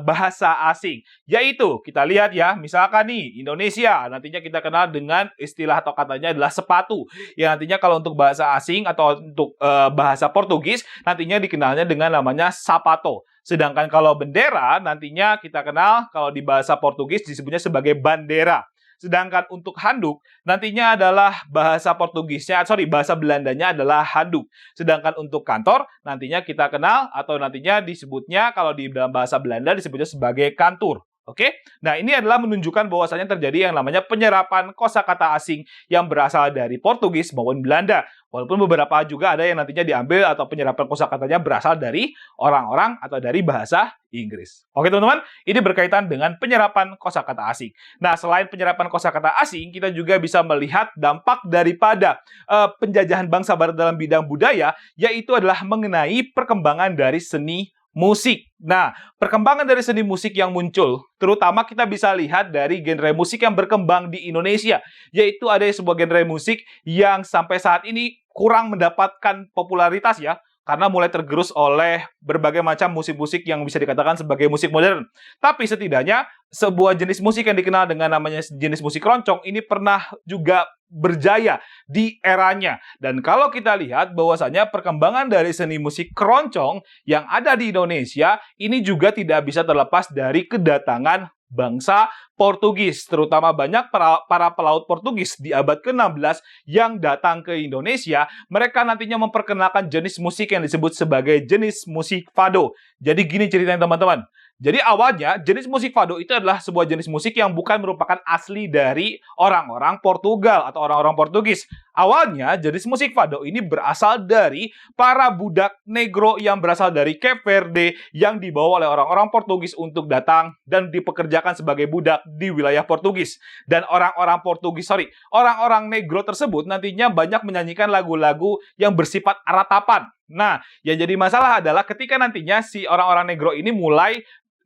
bahasa asing. Yaitu, kita lihat ya, misalkan nih, Indonesia, nantinya kita kenal dengan istilah atau katanya adalah sepatu. Yang nantinya kalau untuk bahasa asing atau untuk bahasa Portugis, nantinya dikenalnya dengan namanya sapato. Sedangkan kalau bendera, nantinya kita kenal kalau di bahasa Portugis disebutnya sebagai bandera. Sedangkan untuk handuk, nantinya adalah bahasa Belandanya adalah handuk. Sedangkan untuk kantor, nantinya kita kenal atau nantinya disebutnya kalau di dalam bahasa Belanda disebutnya sebagai kantur. Oke, nah ini adalah menunjukkan bahwasanya terjadi yang namanya penyerapan kosakata asing yang berasal dari Portugis maupun Belanda. Walaupun beberapa juga ada yang nantinya diambil atau penyerapan kosakatanya berasal dari orang-orang atau dari bahasa Inggris. Oke teman-teman, ini berkaitan dengan penyerapan kosakata asing. Nah, selain penyerapan kosakata asing, kita juga bisa melihat dampak daripada penjajahan bangsa Barat dalam bidang budaya, yaitu adalah mengenai perkembangan dari seni musik. Nah, perkembangan dari seni musik yang muncul, terutama kita bisa lihat dari genre musik yang berkembang di Indonesia, yaitu ada sebuah genre musik yang sampai saat ini kurang mendapatkan popularitas ya, karena mulai tergerus oleh berbagai macam musik-musik yang bisa dikatakan sebagai musik modern. Tapi setidaknya sebuah jenis musik yang dikenal dengan namanya jenis musik keroncong ini pernah juga berjaya di eranya. Dan kalau kita lihat bahwasanya perkembangan dari seni musik keroncong yang ada di Indonesia ini juga tidak bisa terlepas dari kedatangan bangsa Portugis. Terutama banyak para pelaut Portugis di abad ke-16 yang datang ke Indonesia. Mereka nantinya memperkenalkan jenis musik yang disebut sebagai jenis musik fado. Jadi gini ceritanya teman-teman. Jadi awalnya jenis musik fado itu adalah sebuah jenis musik yang bukan merupakan asli dari orang-orang Portugal atau orang-orang Portugis. Awalnya jenis musik fado ini berasal dari para budak negro yang berasal dari Cape Verde yang dibawa oleh orang-orang Portugis untuk datang dan dipekerjakan sebagai budak di wilayah Portugis. Dan orang-orang negro tersebut nantinya banyak menyanyikan lagu-lagu yang bersifat aratapan. Nah, yang jadi masalah adalah ketika nantinya si orang-orang negro ini mulai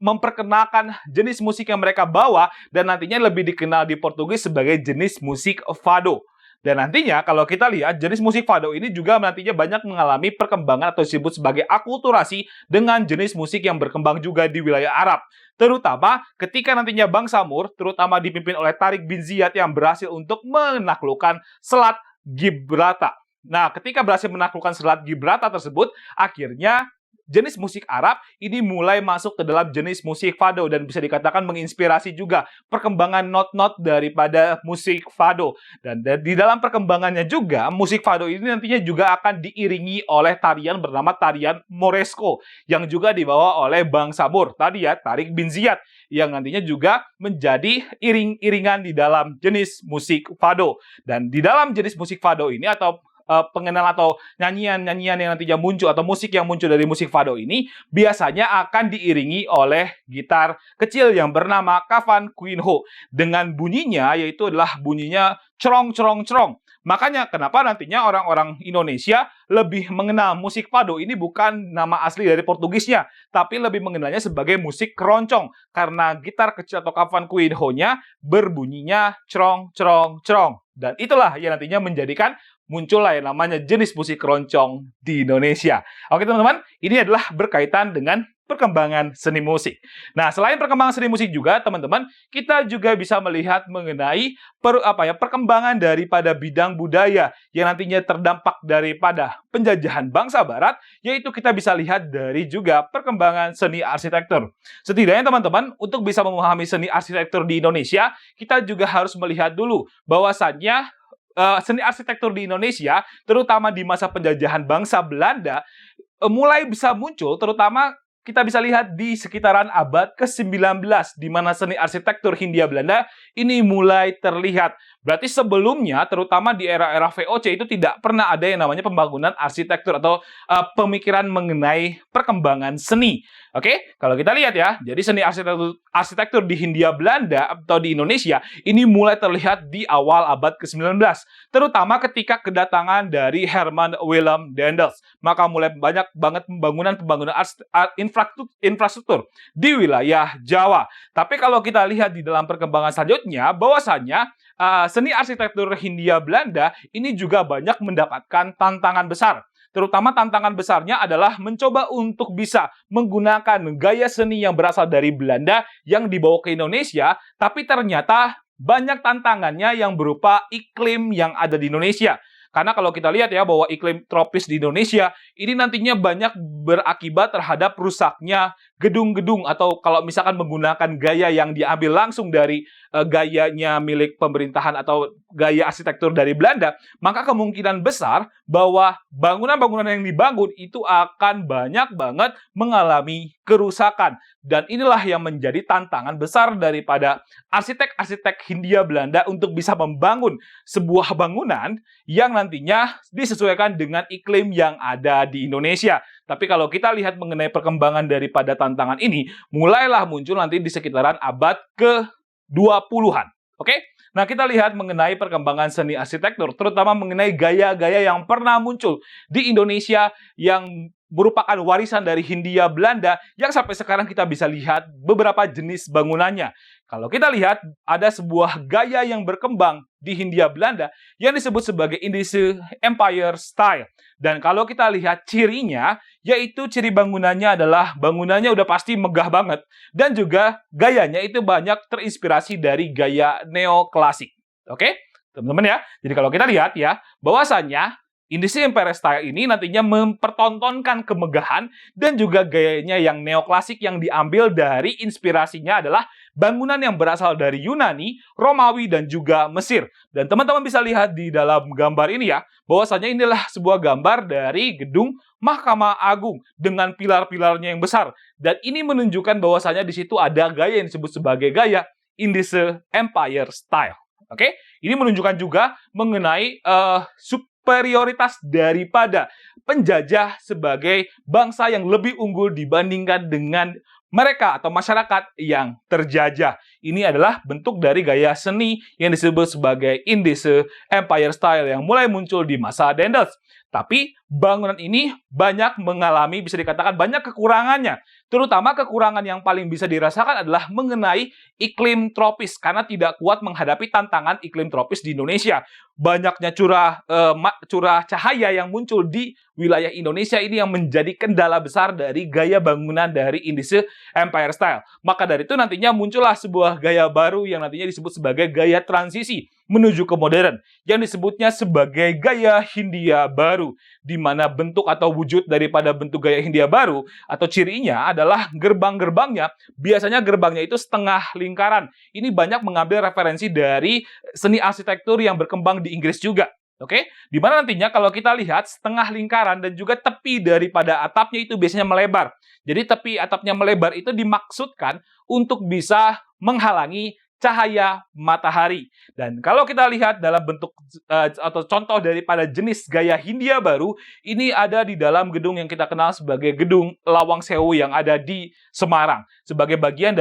memperkenalkan jenis musik yang mereka bawa dan nantinya lebih dikenal di Portugis sebagai jenis musik fado. Dan nantinya kalau kita lihat jenis musik fado ini juga nantinya banyak mengalami perkembangan atau disebut sebagai akulturasi dengan jenis musik yang berkembang juga di wilayah Arab. Terutama ketika nantinya bangsa Moor, terutama dipimpin oleh Tariq bin Ziyad yang berhasil untuk menaklukkan Selat Gibraltar. Nah, ketika berhasil menaklukkan Selat Gibraltar tersebut, akhirnya jenis musik Arab ini mulai masuk ke dalam jenis musik fado dan bisa dikatakan menginspirasi juga perkembangan not-not daripada musik fado. Dan di dalam perkembangannya juga, musik fado ini nantinya juga akan diiringi oleh tarian bernama tarian Moresco yang juga dibawa oleh bangsa Moor. Tadi ya, Tariq bin Ziyad yang nantinya juga menjadi iring-iringan di dalam jenis musik fado. Dan di dalam jenis musik fado ini atau pengenalan atau nyanyian-nyanyian yang nantinya muncul atau musik yang muncul dari musik fado ini biasanya akan diiringi oleh gitar kecil yang bernama Kavan Quinho dengan bunyinya yaitu adalah bunyinya cerong-cerong-cerong. Makanya kenapa nantinya orang-orang Indonesia lebih mengenal musik fado ini bukan nama asli dari Portugisnya, tapi lebih mengenalnya sebagai musik keroncong karena gitar kecil atau Kavan Quinho-nya berbunyinya cerong-cerong-cerong. Dan itulah yang nantinya menjadikan muncullah yang namanya jenis musik keroncong di Indonesia. Oke teman-teman, ini adalah berkaitan dengan perkembangan seni musik. Nah, selain perkembangan seni musik juga, teman-teman, kita juga bisa melihat mengenai perkembangan daripada bidang budaya yang nantinya terdampak daripada penjajahan bangsa Barat, yaitu kita bisa lihat dari juga perkembangan seni arsitektur. Setidaknya teman-teman, untuk bisa memahami seni arsitektur di Indonesia, kita juga harus melihat dulu bahwasannya seni arsitektur di Indonesia, terutama di masa penjajahan bangsa Belanda, mulai bisa muncul, terutama kita bisa lihat di sekitaran abad ke-19, di mana seni arsitektur Hindia Belanda ini mulai terlihat. Berarti sebelumnya, terutama di era-era VOC, itu tidak pernah ada yang namanya pembangunan arsitektur atau pemikiran mengenai perkembangan seni. Oke, kalau kita lihat ya, jadi seni arsitektur di Hindia Belanda atau di Indonesia ini mulai terlihat di awal abad ke-19. Terutama ketika kedatangan dari Herman Willem Daendels. Maka mulai banyak banget pembangunan infrastruktur di wilayah Jawa. Tapi kalau kita lihat di dalam perkembangan selanjutnya, bahwasannya seni arsitektur Hindia Belanda ini juga banyak mendapatkan tantangan besar. Terutama tantangan besarnya adalah mencoba untuk bisa menggunakan gaya seni yang berasal dari Belanda yang dibawa ke Indonesia, tapi ternyata banyak tantangannya yang berupa iklim yang ada di Indonesia. Karena kalau kita lihat ya bahwa iklim tropis di Indonesia ini nantinya banyak berakibat terhadap rusaknya gedung-gedung atau kalau misalkan menggunakan gaya yang diambil langsung dari gayanya milik pemerintahan atau gaya arsitektur dari Belanda, maka kemungkinan besar bahwa bangunan-bangunan yang dibangun itu akan banyak banget mengalami kerusakan. Dan inilah yang menjadi tantangan besar daripada arsitek-arsitek Hindia Belanda untuk bisa membangun sebuah bangunan yang nantinya disesuaikan dengan iklim yang ada di Indonesia. Tapi kalau kita lihat mengenai perkembangan daripada tantangan ini, mulailah muncul nanti di sekitaran abad ke-20-an. Oke? Nah, kita lihat mengenai perkembangan seni arsitektur, terutama mengenai gaya-gaya yang pernah muncul di Indonesia yang merupakan warisan dari Hindia Belanda yang sampai sekarang kita bisa lihat beberapa jenis bangunannya. Kalau kita lihat, ada sebuah gaya yang berkembang di Hindia Belanda yang disebut sebagai Indische Empire Style. Dan kalau kita lihat cirinya, yaitu ciri bangunannya adalah bangunannya udah pasti megah banget. Dan juga gayanya itu banyak terinspirasi dari gaya neoklasik. Oke? Teman-teman ya. Jadi kalau kita lihat ya, bahwasannya Indie Empire Style ini nantinya mempertontonkan kemegahan dan juga gayanya yang neoklasik yang diambil dari inspirasinya adalah bangunan yang berasal dari Yunani, Romawi, dan juga Mesir. Dan teman-teman bisa lihat di dalam gambar ini ya, bahwasanya inilah sebuah gambar dari gedung Mahkamah Agung dengan pilar-pilarnya yang besar. Dan ini menunjukkan bahwasanya di situ ada gaya yang disebut sebagai gaya Indie Empire Style. Oke, ini menunjukkan juga mengenai superioritas daripada penjajah sebagai bangsa yang lebih unggul dibandingkan dengan mereka atau masyarakat yang terjajah. Ini adalah bentuk dari gaya seni yang disebut sebagai Indie Empire Style yang mulai muncul di masa Daendels. Tapi bangunan ini banyak mengalami, bisa dikatakan banyak kekurangannya. Terutama kekurangan yang paling bisa dirasakan adalah mengenai iklim tropis, karena tidak kuat menghadapi tantangan iklim tropis di Indonesia. Banyaknya curah cahaya yang muncul di wilayah Indonesia ini yang menjadi kendala besar dari gaya bangunan dari Indie Empire Style. Maka dari itu nantinya muncullah sebuah gaya baru yang nantinya disebut sebagai gaya transisi menuju ke modern, yang disebutnya sebagai gaya Hindia baru, di mana bentuk atau wujud daripada bentuk gaya Hindia baru atau cirinya adalah gerbang-gerbangnya, biasanya gerbangnya itu setengah lingkaran. Ini banyak mengambil referensi dari seni arsitektur yang berkembang di Inggris juga. Oke, di mana nantinya kalau kita lihat setengah lingkaran dan juga tepi daripada atapnya itu biasanya melebar. Jadi tepi atapnya melebar itu dimaksudkan untuk bisa menghalangi cahaya matahari. Dan kalau kita lihat dalam bentuk atau contoh daripada jenis gaya Hindia baru, ini ada di dalam gedung yang kita kenal sebagai gedung Lawang Sewu yang ada di Semarang, sebagai bagian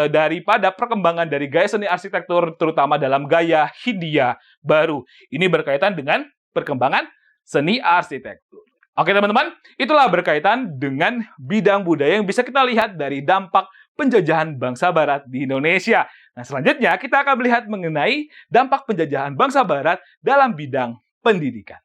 daripada perkembangan dari gaya seni arsitektur terutama dalam gaya Hindia baru. Ini berkaitan dengan perkembangan seni arsitektur. Oke teman-teman, itulah berkaitan dengan bidang budaya yang bisa kita lihat dari dampak penjajahan bangsa Barat di Indonesia. Nah, selanjutnya kita akan melihat mengenai dampak penjajahan bangsa Barat dalam bidang pendidikan.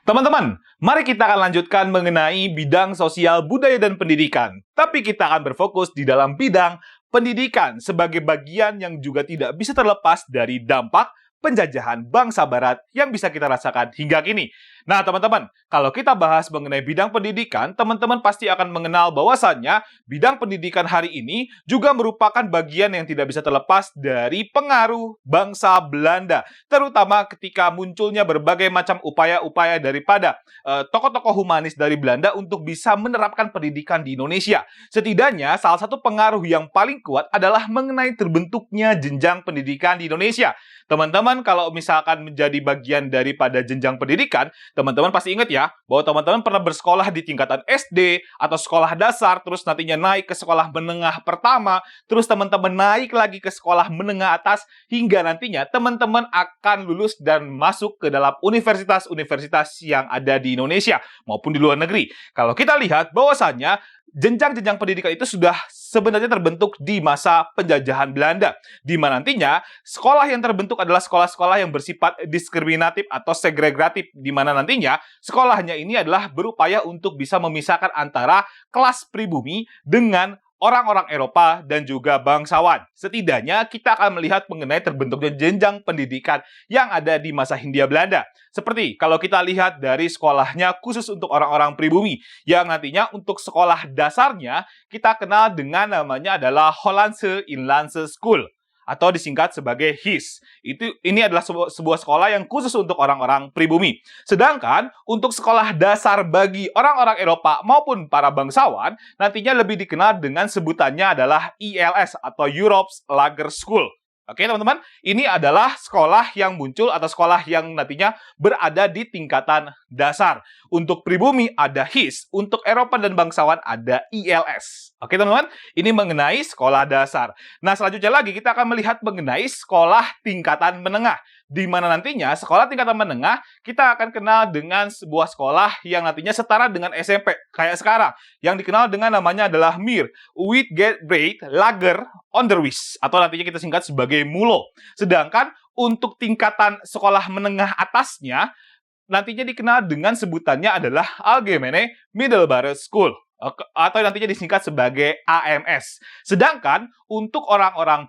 Teman-teman, mari kita akan lanjutkan mengenai bidang sosial, budaya, dan pendidikan. Tapi kita akan berfokus di dalam bidang pendidikan sebagai bagian yang juga tidak bisa terlepas dari dampak penjajahan bangsa Barat yang bisa kita rasakan hingga kini. Nah, teman-teman, kalau kita bahas mengenai bidang pendidikan, teman-teman pasti akan mengenal bahwasannya bidang pendidikan hari ini juga merupakan bagian yang tidak bisa terlepas dari pengaruh bangsa Belanda, terutama ketika munculnya berbagai macam upaya-upaya daripada tokoh-tokoh humanis dari Belanda untuk bisa menerapkan pendidikan di Indonesia. Setidaknya, salah satu pengaruh yang paling kuat adalah mengenai terbentuknya jenjang pendidikan di Indonesia. Teman-teman, kalau misalkan menjadi bagian daripada jenjang pendidikan, teman-teman pasti ingat ya, bahwa teman-teman pernah bersekolah di tingkatan SD atau sekolah dasar, terus nantinya naik ke sekolah menengah pertama, terus teman-teman naik lagi ke sekolah menengah atas, hingga nantinya teman-teman akan lulus dan masuk ke dalam universitas-universitas yang ada di Indonesia maupun di luar negeri. Kalau kita lihat bahwasannya jenjang-jenjang pendidikan itu sudah sebenarnya terbentuk di masa penjajahan Belanda, di mana nantinya sekolah yang terbentuk adalah sekolah-sekolah yang bersifat diskriminatif atau segregatif, di mana nantinya sekolahnya ini adalah berupaya untuk bisa memisahkan antara kelas pribumi dengan orang-orang Eropa dan juga bangsawan. Setidaknya kita akan melihat mengenai terbentuknya jenjang pendidikan yang ada di masa Hindia Belanda. Seperti kalau kita lihat dari sekolahnya khusus untuk orang-orang pribumi, yang nantinya untuk sekolah dasarnya kita kenal dengan namanya adalah Hollandse Inlandse School, atau disingkat sebagai HIS. Ini adalah sebuah sekolah yang khusus untuk orang-orang pribumi. Sedangkan untuk sekolah dasar bagi orang-orang Eropa maupun para bangsawan nantinya lebih dikenal dengan sebutannya adalah ELS atau Europe's Lager School. Oke teman-teman, ini adalah sekolah yang muncul atau sekolah yang nantinya berada di tingkatan dasar. Untuk pribumi ada HIS, untuk Eropa dan bangsawan ada ELS. Oke teman-teman, ini mengenai sekolah dasar. Nah selanjutnya lagi kita akan melihat mengenai sekolah tingkatan menengah, di mana nantinya sekolah tingkatan menengah kita akan kenal dengan sebuah sekolah yang nantinya setara dengan SMP kayak sekarang, yang dikenal dengan namanya adalah MIR, Uitgebreid Lager Onderwijs, atau nantinya kita singkat sebagai MULO. Sedangkan untuk tingkatan sekolah menengah atasnya nantinya dikenal dengan sebutannya adalah Algemene Middelbare School. atau nantinya disingkat sebagai AMS. Sedangkan untuk orang-orang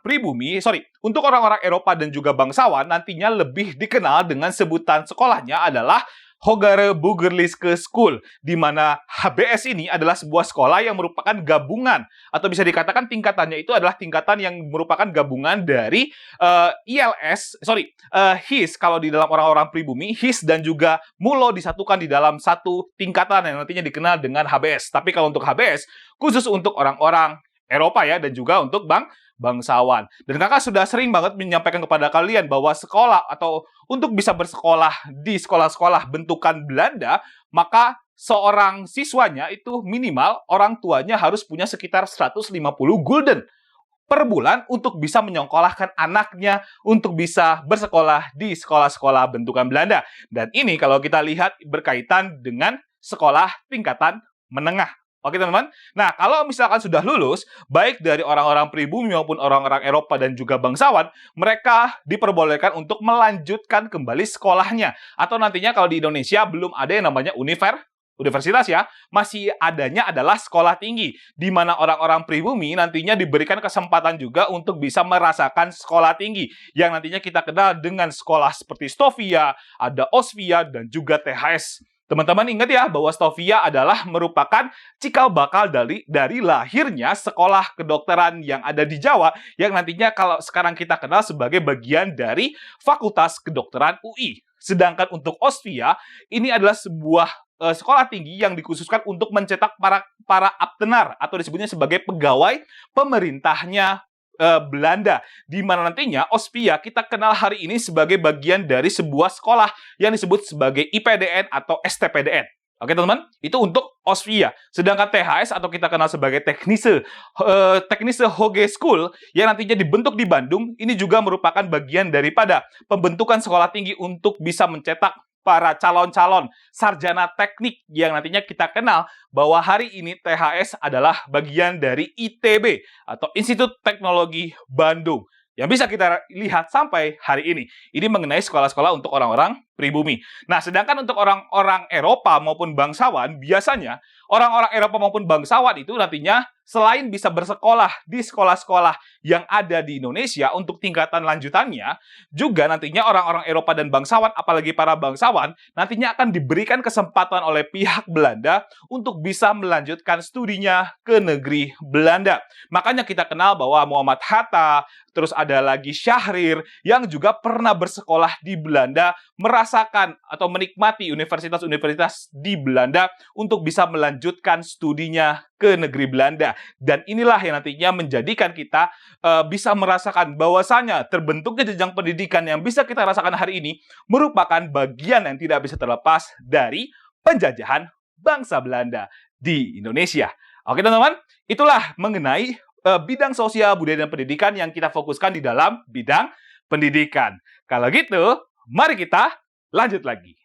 untuk orang-orang Eropa dan juga bangsawan nantinya lebih dikenal dengan sebutan sekolahnya adalah Hogere Burgerlijke School, di mana HBS ini adalah sebuah sekolah yang merupakan gabungan, atau bisa dikatakan tingkatannya itu adalah tingkatan yang merupakan gabungan dari HIS kalau di dalam orang-orang pribumi, HIS dan juga MULO disatukan di dalam satu tingkatan yang nantinya dikenal dengan HBS. Tapi kalau untuk HBS, khusus untuk orang-orang Eropa ya, dan juga untuk bangsawan. Dan kakak sudah sering banget menyampaikan kepada kalian bahwa sekolah atau untuk bisa bersekolah di sekolah-sekolah bentukan Belanda, maka seorang siswanya itu minimal orang tuanya harus punya sekitar 150 gulden per bulan untuk bisa menyekolahkan anaknya untuk bisa bersekolah di sekolah-sekolah bentukan Belanda. Dan ini kalau kita lihat berkaitan dengan sekolah tingkatan menengah. Oke teman-teman, nah kalau misalkan sudah lulus, baik dari orang-orang pribumi maupun orang-orang Eropa dan juga bangsawan, mereka diperbolehkan untuk melanjutkan kembali sekolahnya. Atau nantinya kalau di Indonesia belum ada yang namanya universitas ya, masih adanya adalah sekolah tinggi, di mana orang-orang pribumi nantinya diberikan kesempatan juga untuk bisa merasakan sekolah tinggi, yang nantinya kita kenal dengan sekolah seperti Stovia, ada Osvia, dan juga THS. Teman-teman ingat ya bahwa Stovia adalah merupakan cikal bakal dari lahirnya sekolah kedokteran yang ada di Jawa yang nantinya kalau sekarang kita kenal sebagai bagian dari Fakultas Kedokteran UI. Sedangkan untuk Osvia ini adalah sebuah sekolah tinggi yang dikhususkan untuk mencetak para abtenar atau disebutnya sebagai pegawai pemerintahnya Belanda, di mana nantinya Osvia kita kenal hari ini sebagai bagian dari sebuah sekolah yang disebut sebagai IPDN atau STPDN. Oke teman-teman, itu untuk Osvia. Sedangkan THS atau kita kenal sebagai Technische Hoge School yang nantinya dibentuk di Bandung, ini juga merupakan bagian daripada pembentukan sekolah tinggi untuk bisa mencetak para calon-calon sarjana teknik yang nantinya kita kenal bahwa hari ini THS adalah bagian dari ITB atau Institut Teknologi Bandung yang bisa kita lihat sampai hari ini. Ini mengenai sekolah-sekolah untuk orang-orang pribumi. Nah, sedangkan untuk orang-orang Eropa maupun bangsawan, biasanya orang-orang Eropa maupun bangsawan itu nantinya selain bisa bersekolah di sekolah-sekolah yang ada di Indonesia untuk tingkatan lanjutannya, juga nantinya orang-orang Eropa dan bangsawan, apalagi para bangsawan, nantinya akan diberikan kesempatan oleh pihak Belanda untuk bisa melanjutkan studinya ke negeri Belanda. Makanya kita kenal bahwa Muhammad Hatta, terus ada lagi Syahrir yang juga pernah bersekolah di Belanda, merasakan atau menikmati universitas-universitas di Belanda untuk bisa melanjutkan studinya ke negeri Belanda. Dan inilah yang nantinya menjadikan kita bisa merasakan bahwasanya terbentuknya jenjang pendidikan yang bisa kita rasakan hari ini merupakan bagian yang tidak bisa terlepas dari penjajahan bangsa Belanda di Indonesia. Oke teman-teman, itulah mengenai bidang sosial, budaya, dan pendidikan yang kita fokuskan di dalam bidang pendidikan. Kalau gitu, mari kita lanjut lagi.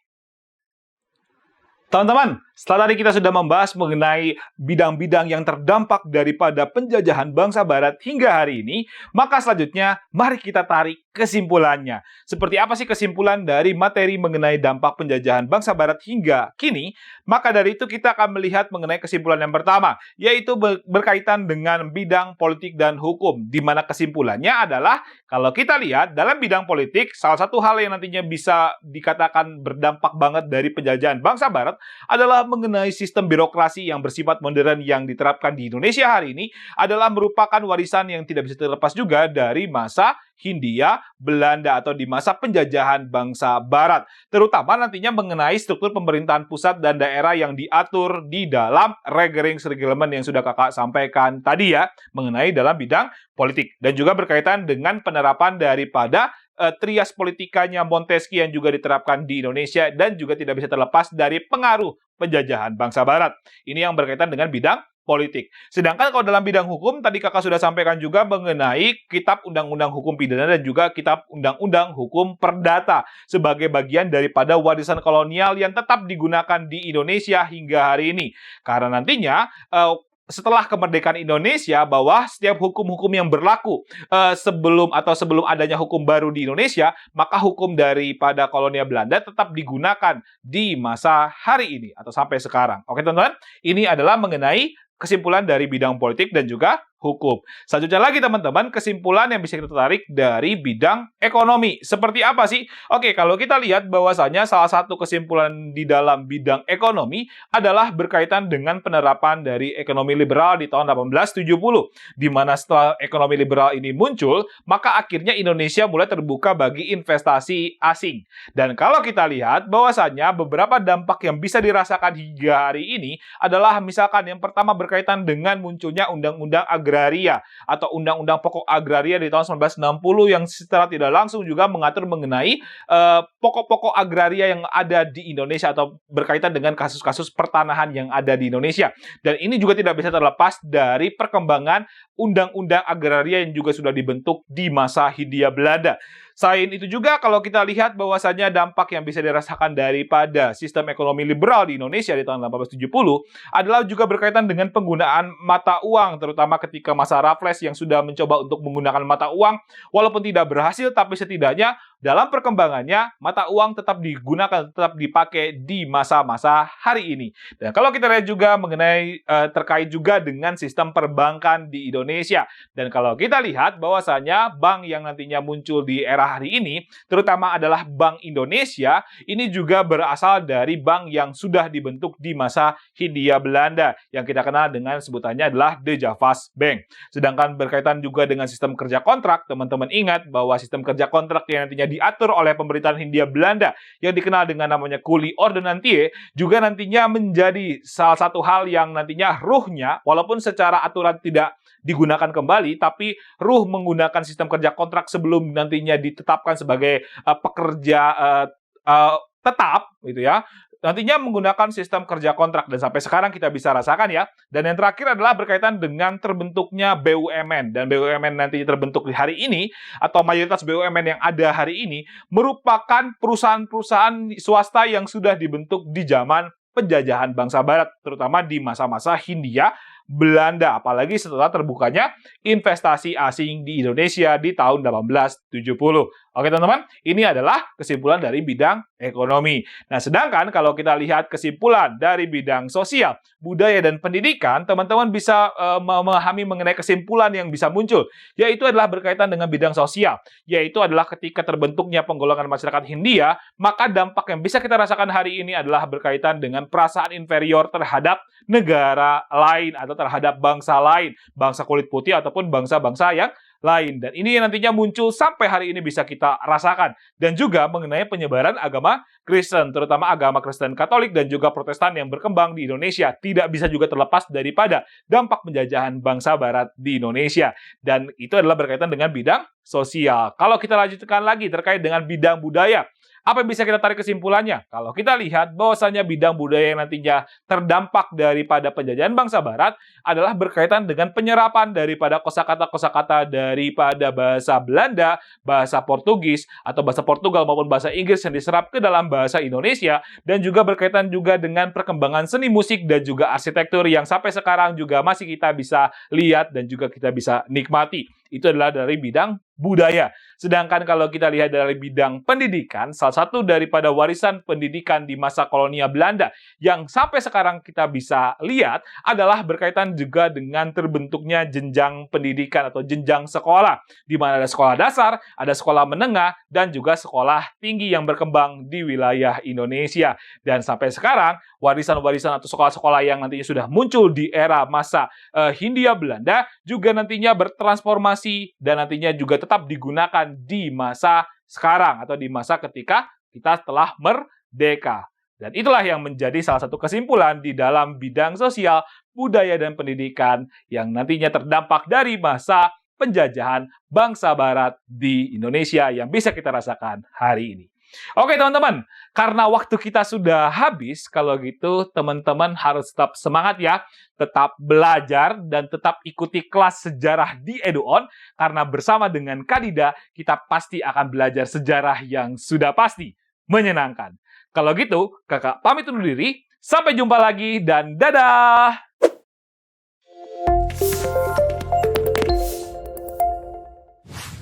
Teman-teman, setelah tadi kita sudah membahas mengenai bidang-bidang yang terdampak daripada penjajahan bangsa Barat hingga hari ini, maka selanjutnya mari kita tarik kesimpulannya. Seperti apa sih kesimpulan dari materi mengenai dampak penjajahan bangsa Barat hingga kini? Maka dari itu kita akan melihat mengenai kesimpulan yang pertama, yaitu berkaitan dengan bidang politik dan hukum, di mana kesimpulannya adalah kalau kita lihat dalam bidang politik, salah satu hal yang nantinya bisa dikatakan berdampak banget dari penjajahan bangsa Barat adalah mengenai sistem birokrasi yang bersifat modern yang diterapkan di Indonesia hari ini adalah merupakan warisan yang tidak bisa terlepas juga dari masa Hindia Belanda atau di masa penjajahan bangsa Barat. Terutama nantinya mengenai struktur pemerintahan pusat dan daerah yang diatur di dalam Regeringsreglement yang sudah kakak sampaikan tadi ya, mengenai dalam bidang politik. Dan juga berkaitan dengan penerapan daripada trias politikanya Montesquieu yang juga diterapkan di Indonesia dan juga tidak bisa terlepas dari pengaruh penjajahan bangsa Barat. Ini yang berkaitan dengan bidang politik. Sedangkan kalau dalam bidang hukum, tadi kakak sudah sampaikan juga mengenai Kitab Undang-Undang Hukum Pidana dan juga Kitab Undang-Undang Hukum Perdata sebagai bagian daripada warisan kolonial yang tetap digunakan di Indonesia hingga hari ini. Karena nantinya setelah kemerdekaan Indonesia bahwa setiap hukum-hukum yang berlaku sebelum adanya hukum baru di Indonesia, maka hukum daripada kolonial Belanda tetap digunakan di masa hari ini atau sampai sekarang. Oke teman-teman, ini adalah mengenai kesimpulan dari bidang politik dan juga hukum. Selanjutnya lagi teman-teman, kesimpulan yang bisa kita tarik dari bidang ekonomi. Seperti apa sih? Oke, kalau kita lihat bahwasanya salah satu kesimpulan di dalam bidang ekonomi adalah berkaitan dengan penerapan dari ekonomi liberal di tahun 1870. Di mana setelah ekonomi liberal ini muncul, maka akhirnya Indonesia mulai terbuka bagi investasi asing. Dan kalau kita lihat bahwasanya beberapa dampak yang bisa dirasakan hingga hari ini adalah misalkan yang pertama berkaitan dengan munculnya undang-undang agraria atau undang-undang pokok agraria di tahun 1960 yang secara tidak langsung juga mengatur mengenai pokok-pokok agraria yang ada di Indonesia atau berkaitan dengan kasus-kasus pertanahan yang ada di Indonesia. Dan ini juga tidak bisa terlepas dari perkembangan undang-undang agraria yang juga sudah dibentuk di masa Hindia Belanda. Selain itu juga kalau kita lihat bahwasanya dampak yang bisa dirasakan daripada sistem ekonomi liberal di Indonesia di tahun 1870 adalah juga berkaitan dengan penggunaan mata uang, terutama ketika masa Raffles yang sudah mencoba untuk menggunakan mata uang, walaupun tidak berhasil, tapi setidaknya dalam perkembangannya mata uang tetap digunakan, tetap dipakai di masa-masa hari ini. Dan kalau kita lihat juga mengenai terkait juga dengan sistem perbankan di Indonesia. Dan kalau kita lihat bahwasanya bank yang nantinya muncul di era hari ini, terutama adalah Bank Indonesia, ini juga berasal dari bank yang sudah dibentuk di masa Hindia Belanda, yang kita kenal dengan sebutannya adalah The Javas Bank. Sedangkan berkaitan juga dengan sistem kerja kontrak, teman-teman ingat bahwa sistem kerja kontrak yang nantinya diatur oleh pemerintahan Hindia Belanda yang dikenal dengan namanya Kuli Ordonantie juga nantinya menjadi salah satu hal yang nantinya ruhnya, walaupun secara aturan tidak digunakan kembali, tapi ruh menggunakan sistem kerja kontrak sebelum nantinya ditetapkan sebagai pekerja tetap, gitu ya. Nantinya menggunakan sistem kerja kontrak dan sampai sekarang kita bisa rasakan ya. Dan yang terakhir adalah berkaitan dengan terbentuknya BUMN, dan BUMN nantinya terbentuk di hari ini atau mayoritas BUMN yang ada hari ini merupakan perusahaan-perusahaan swasta yang sudah dibentuk di zaman penjajahan bangsa Barat, terutama di masa-masa Hindia Belanda, apalagi setelah terbukanya investasi asing di Indonesia di tahun 1870. Oke teman-teman, ini adalah kesimpulan dari bidang ekonomi. Nah, sedangkan kalau kita lihat kesimpulan dari bidang sosial, budaya, dan pendidikan, teman-teman bisa memahami mengenai kesimpulan yang bisa muncul, yaitu adalah berkaitan dengan bidang sosial, yaitu adalah ketika terbentuknya penggolongan masyarakat Hindia, maka dampak yang bisa kita rasakan hari ini adalah berkaitan dengan perasaan inferior terhadap negara lain atau terhadap bangsa lain, bangsa kulit putih ataupun bangsa-bangsa yang lain. Dan ini nantinya muncul sampai hari ini bisa kita rasakan. Dan juga mengenai penyebaran agama Kristen, terutama agama Kristen Katolik dan juga Protestan yang berkembang di Indonesia, tidak bisa juga terlepas daripada dampak penjajahan bangsa Barat di Indonesia. Dan itu adalah berkaitan dengan bidang sosial. Kalau kita lanjutkan lagi terkait dengan bidang budaya, apa yang bisa kita tarik kesimpulannya? Kalau kita lihat bahwasanya bidang budaya yang nantinya terdampak daripada penjajahan bangsa Barat adalah berkaitan dengan penyerapan daripada kosakata-kosakata daripada bahasa Belanda, bahasa Portugis, atau bahasa Portugal maupun bahasa Inggris yang diserap ke dalam bahasa Indonesia, dan juga berkaitan juga dengan perkembangan seni musik dan juga arsitektur yang sampai sekarang juga masih kita bisa lihat dan juga kita bisa nikmati. Itu adalah dari bidang budaya. Sedangkan kalau kita lihat dari bidang pendidikan, salah satu daripada warisan pendidikan di masa kolonial Belanda yang sampai sekarang kita bisa lihat adalah berkaitan juga dengan terbentuknya jenjang pendidikan atau jenjang sekolah, di mana ada sekolah dasar, ada sekolah menengah, dan juga sekolah tinggi yang berkembang di wilayah Indonesia. Dan sampai sekarang, warisan-warisan atau sekolah-sekolah yang nantinya sudah muncul di era masa Hindia Belanda juga nantinya bertransformasi dan nantinya juga tetap digunakan di masa sekarang atau di masa ketika kita telah merdeka. Dan itulah yang menjadi salah satu kesimpulan di dalam bidang sosial, budaya, dan pendidikan yang nantinya terdampak dari masa penjajahan bangsa Barat di Indonesia yang bisa kita rasakan hari ini. Oke teman-teman, karena waktu kita sudah habis, kalau gitu teman-teman harus tetap semangat ya, tetap belajar dan tetap ikuti kelas sejarah di EduOn, karena bersama dengan Kadida, kita pasti akan belajar sejarah yang sudah pasti menyenangkan. Kalau gitu, kakak pamit undur diri, sampai jumpa lagi dan dadah!